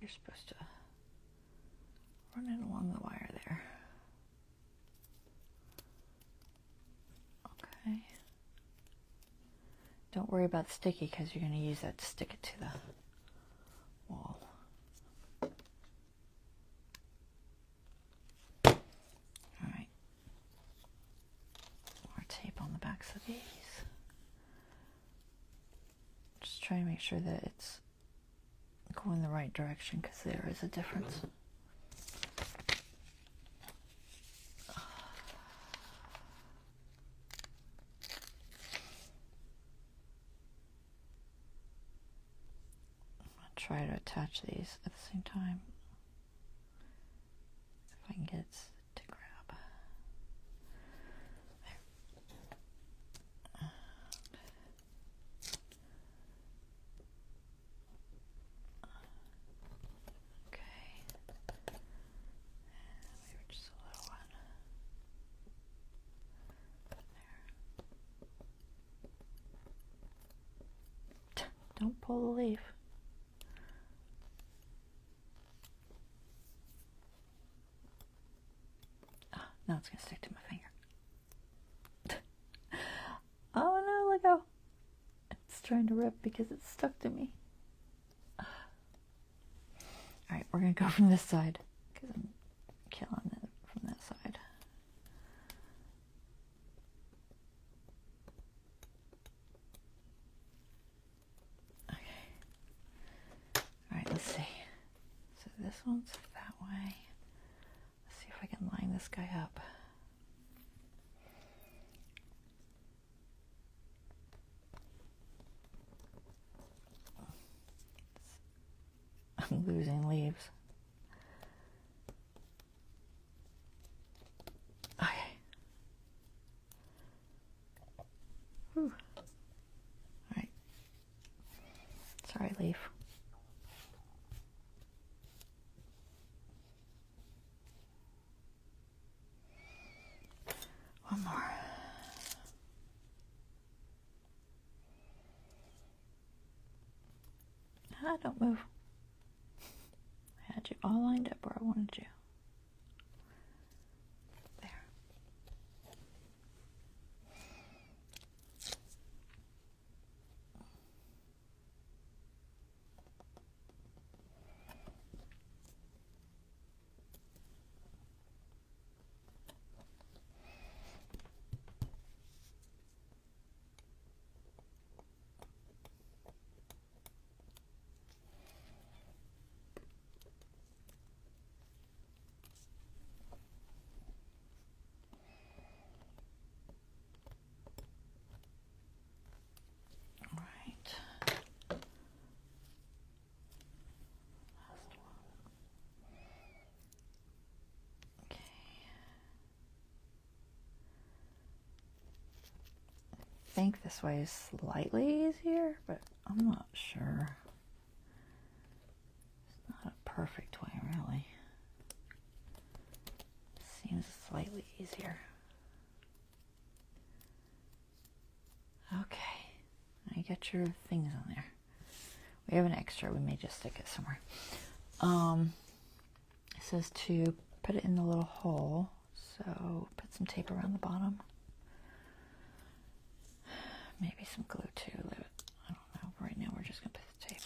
A: you're supposed to run it along the wire there. Okay. Don't worry about sticky because you're going to use that to stick it to the wall. Alright. More tape on the backs of these. Just try to make sure that it's going the right direction because there is a difference. Try to attach these at the same time if I can get it to grab. There. Okay. Maybe just a little one. There. Don't pull the leaf. Now it's going to stick to my finger. Oh no, look how it's trying to rip because it's stuck to me. Alright, we're going to go from this side because I'm killing it from that side. Okay. Alright, let's see. So this one's that way. Let's see if I can line this guy up. I'm losing leaves. Okay. Whew. Alright. Sorry, leaf. One more. Ah, don't move. I had you all lined up where I wanted you. There. I think this way is slightly easier, but I'm not sure. It's not a perfect way, really. Seems slightly easier. Okay, now you got your things on there. We have an extra, we may just stick it somewhere. It says to put it in the little hole, so put some tape around the bottom. Maybe some glue too. I don't know. Right now we're just going to put the tape.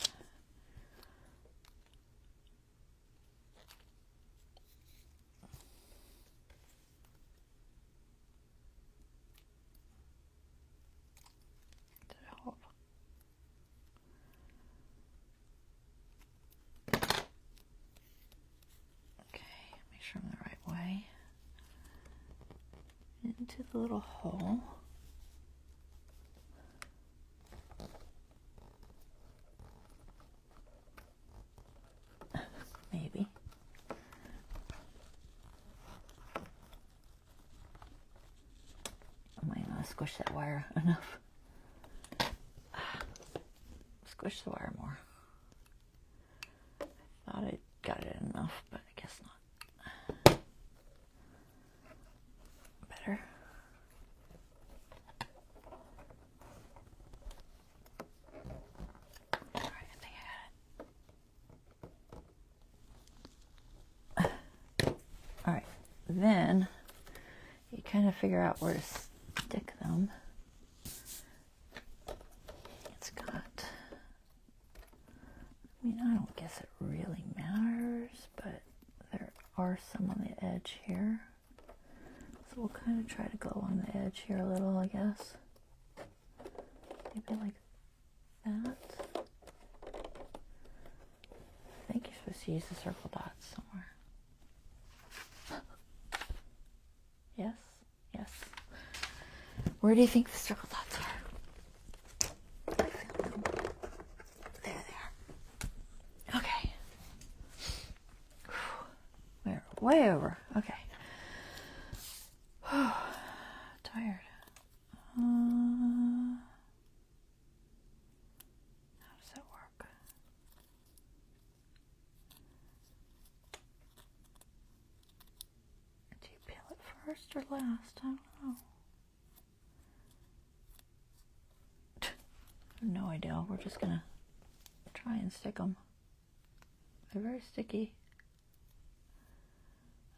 A: Did it hold? Okay, make sure I'm the right way. Into the little hole. Maybe. I might not squish that wire enough. Squish the wire more. I thought I got it enough, but I guess not. Better. Alright, I think I got it. then you kind of figure out where to stick them. It's got, I mean, I don't guess it really matters, but there are some on the edge here. So we'll kind of try to go on the edge here a little, I guess. Maybe like that. I think you're supposed to use the circle dots somewhere. Yes, yes. Where do you think the circle dots are? I found them. There they are. Okay. We're way over. Okay. Tired. How does that work? Do you peel it first or last? I don't know. I have no idea. We're just gonna try and stick them. They're very sticky.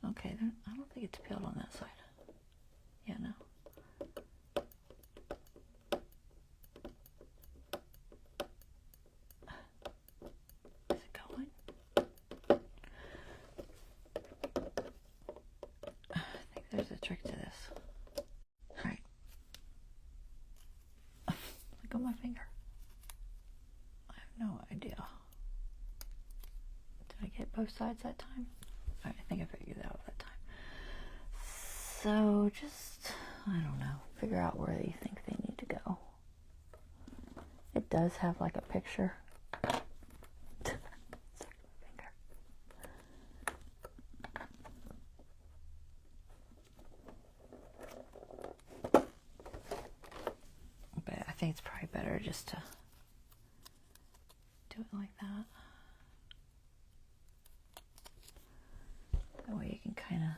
A: Okay, I don't think it's peeled on that side. Yeah, no. Is it going? I think there's a trick to this. All right. Look at my finger. I have no idea. Did I get both sides that time? All right, I think I figured it out that time. So just, I don't know, figure out where you think they need to go. It does have like a picture. But I think it's probably better just to do it like that. That way you can kind of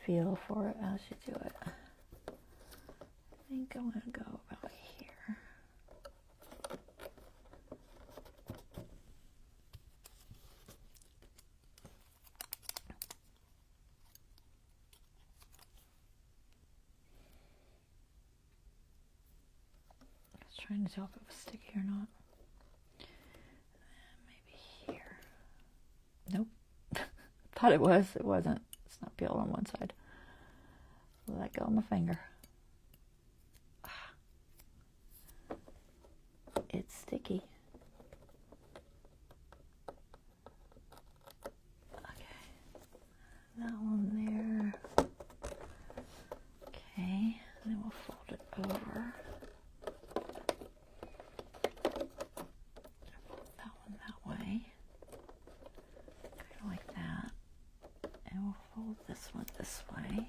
A: feel for it as you do it. I think I'm going to go about here. I was trying to tell if it was sticky or not. Maybe here. Nope. Thought it was. It wasn't. It's not peeled on one side. Let go of my finger. It's sticky. Okay. That one there. Okay. And then we'll fold it over. Fold that one that way. Kind of like that. And we'll fold this one this way.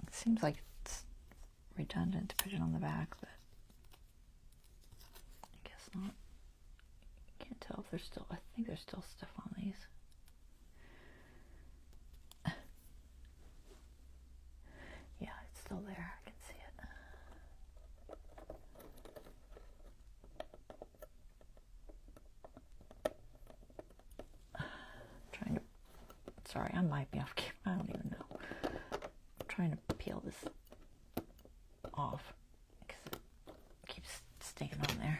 A: It seems like it's redundant to put it on the back, but I guess not. Can't tell if there's still, I think there's still stuff on these. Yeah, it's still there. I can see it. Trying to, sorry, I might be off camera. I don't even know. I'm trying to peel this off because it keeps staying on there.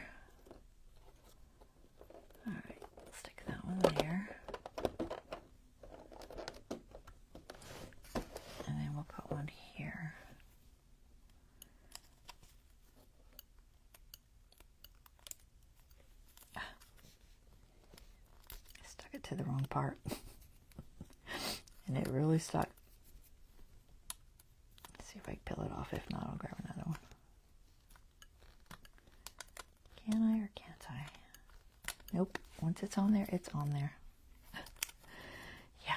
A: Alright, stick that one there. And then we'll put one here. I stuck it to the wrong part. And it really stuck. Let's see if I can peel it off. If not, I'll grab another one. Can I or can't I? Nope. Once it's on there, it's on there. Yeah.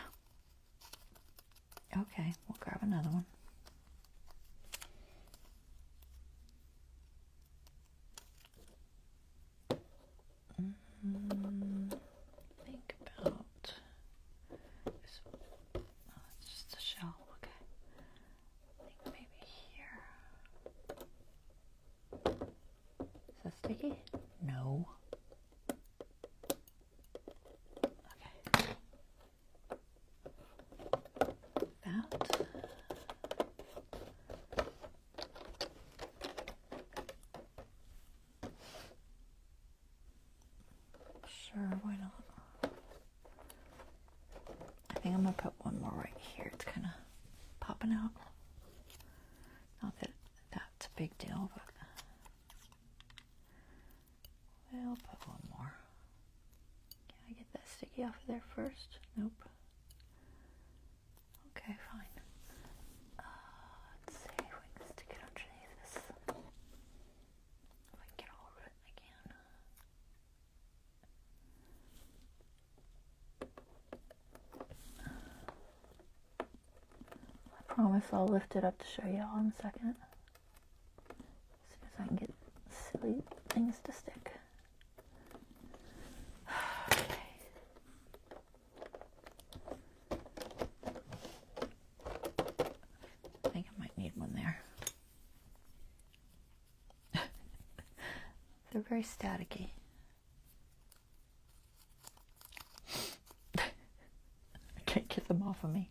A: Okay, we'll grab another one. Think about this one. Oh, it's just a shell. Okay. I think maybe here. Is that sticky? No. Okay. popping out. Not that that's a big deal, but I'll put one more. Can I get that sticky off of there first? Nope. Okay, fine. Let's see if we can stick it underneath this. If I can get all of it, I can. I promise I'll lift it up to show y'all in a second. As soon as I can get silly things to stick. I think I might need one there. They're very staticky. I can't get them off of me.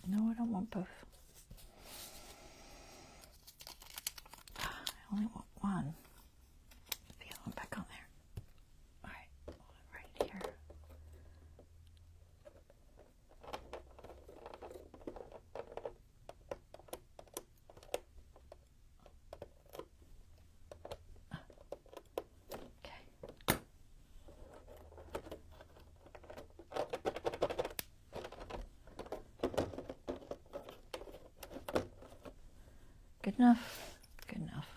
A: No, I don't want both. I only want one. The other one back on there. Alright, right here. Okay. Good enough? Good enough.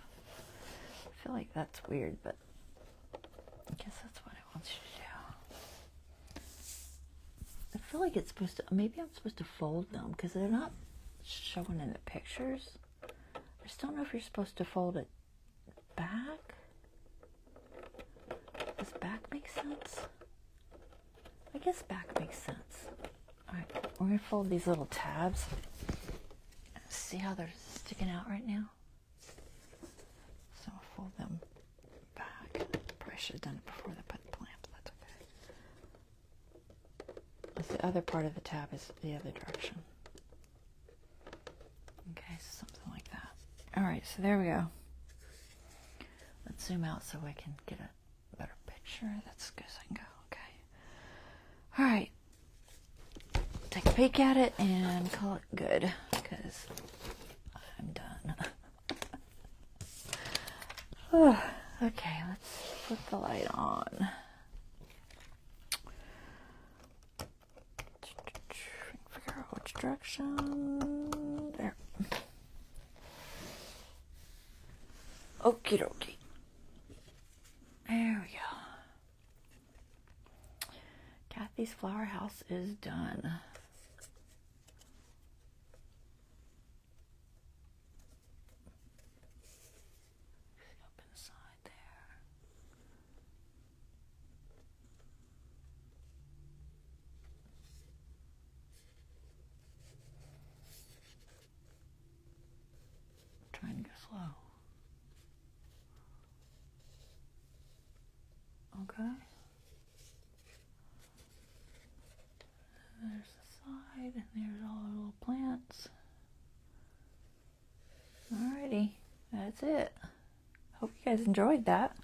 A: I feel like that's weird, but I guess that's what I want you to do. I feel like it's supposed to, maybe I'm supposed to fold them because they're not showing in the pictures. I just don't know if you're supposed to fold it back. Does back make sense? I guess back makes sense. Alright, we're going to fold these little tabs. See how they're sticking out right now? So I'll fold them back. Probably should have done it before they put the plant, but that's okay. The other part of the tab is the other direction. Okay, so something like that. Alright, so there we go. Let's zoom out so I can get a better picture. That's as good as I can go. Okay. Alright. Take a peek at it and call it good, because I'm done. Okay, let's put the light on. Figure out which direction. There. Okie dokie. There we go. Cathy's flower house is done. Trying to go slow. Okay. There's the side, and there's all the little plants. Alrighty, that's it. Hope you guys enjoyed that.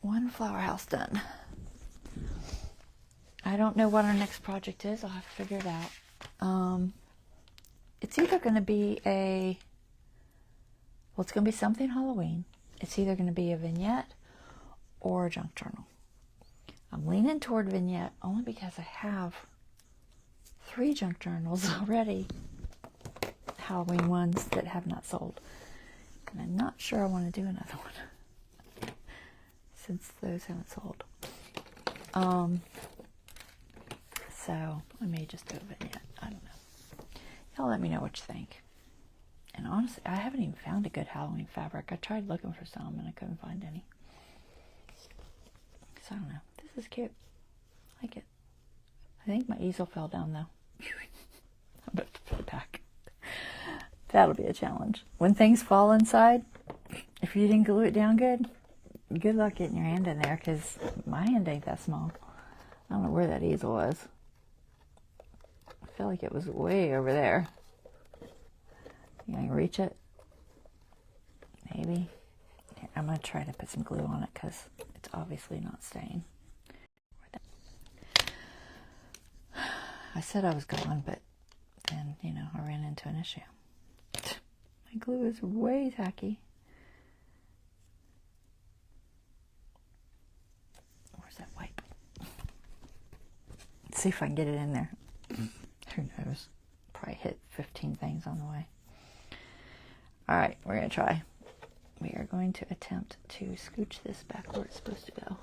A: One flower house done. I don't know what our next project is. I'll have to figure it out. It's either going to be it's going to be something Halloween. It's either going to be a vignette or a junk journal. I'm leaning toward vignette only because I have 3 junk journals already. Halloween ones that have not sold. And I'm not sure I want to do another one since those haven't sold. So I may just do a vignette. I don't know. Y'all let me know what you think. And honestly, I haven't even found a good Halloween fabric. I tried looking for some and I couldn't find any. So I don't know. This is cute. I like it. I think my easel fell down though. I'm about to put it back. That'll be a challenge. When things fall inside, if you didn't glue it down good luck getting your hand in there, because my hand ain't that small. I don't know where that easel was. I feel like it was way over there. You can reach it? Maybe. Here. I'm going to try to put some glue on it because it's obviously not staying. I said I was going, but then, you know, I ran into an issue. My glue is way tacky. Where's that wipe? Let's see if I can get it in there. Who knows? Probably hit 15 things on the way. All right, we're going to try. We are going to attempt to scooch this back where it's supposed to go,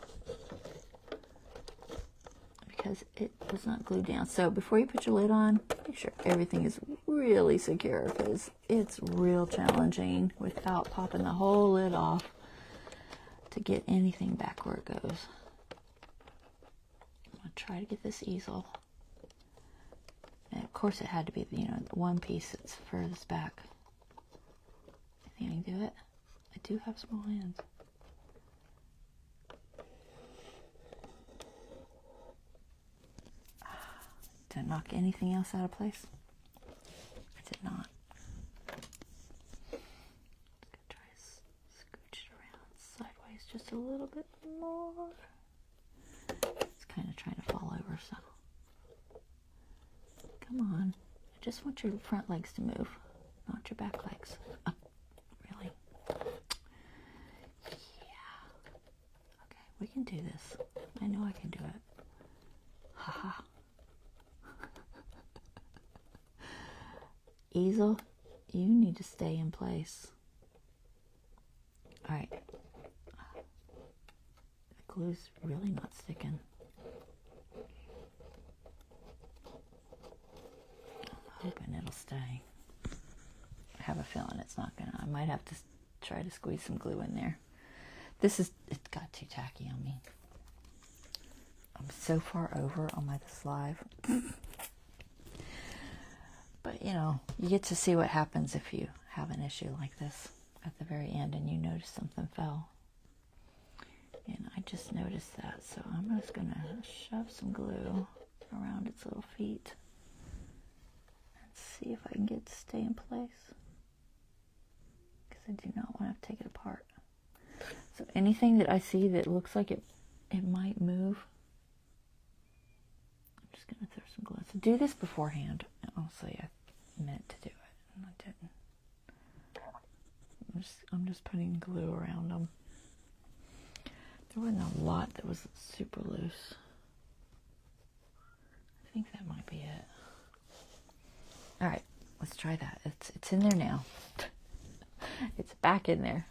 A: because it was not glued down. So before you put your lid on, make sure everything is really secure, because it's real challenging without popping the whole lid off to get anything back where it goes. I'm going to try to get this easel. And of course it had to be, you know, the one piece that's furthest back. I think I can do it. I do have small hands. Did I knock anything else out of place? I did not. Just gonna try to scooch it around sideways just a little bit more. It's kind of trying to fall over, so. Come on. I just want your front legs to move, not your back legs. Oh, really? Yeah. Okay, we can do this. I know I can do it. Haha. Easel, you need to stay in place. All right. The glue's really not sticking. I'm hoping it'll stay. I have a feeling it's not gonna. I might have to try to squeeze some glue in there. It got too tacky on me. I'm so far over on this live. But, you know, you get to see what happens if you have an issue like this at the very end and you notice something fell. And I just noticed that, so I'm just going to shove some glue around its little feet and see if I can get it to stay in place, because I do not want to take it apart. So anything that I see that looks like it might move, I'm just going to throw some glue. So do this beforehand. Honestly, I meant to do it, and I didn't. I'm just putting glue around them. There wasn't a lot that was super loose. I think that might be it. All right, let's try that. It's in there now. It's back in there.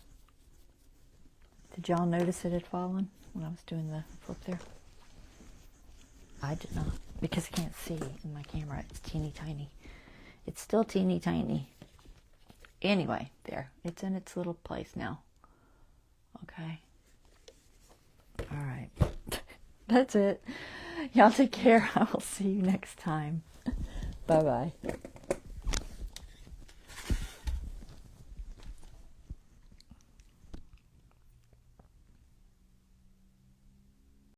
A: Did y'all notice it had fallen when I was doing the flip there? I did not, because I can't see in my camera. It's teeny tiny. It's still teeny tiny. Anyway, there. It's in its little place now. Okay. All right. That's it. Y'all take care. I will see you next time. Bye-bye.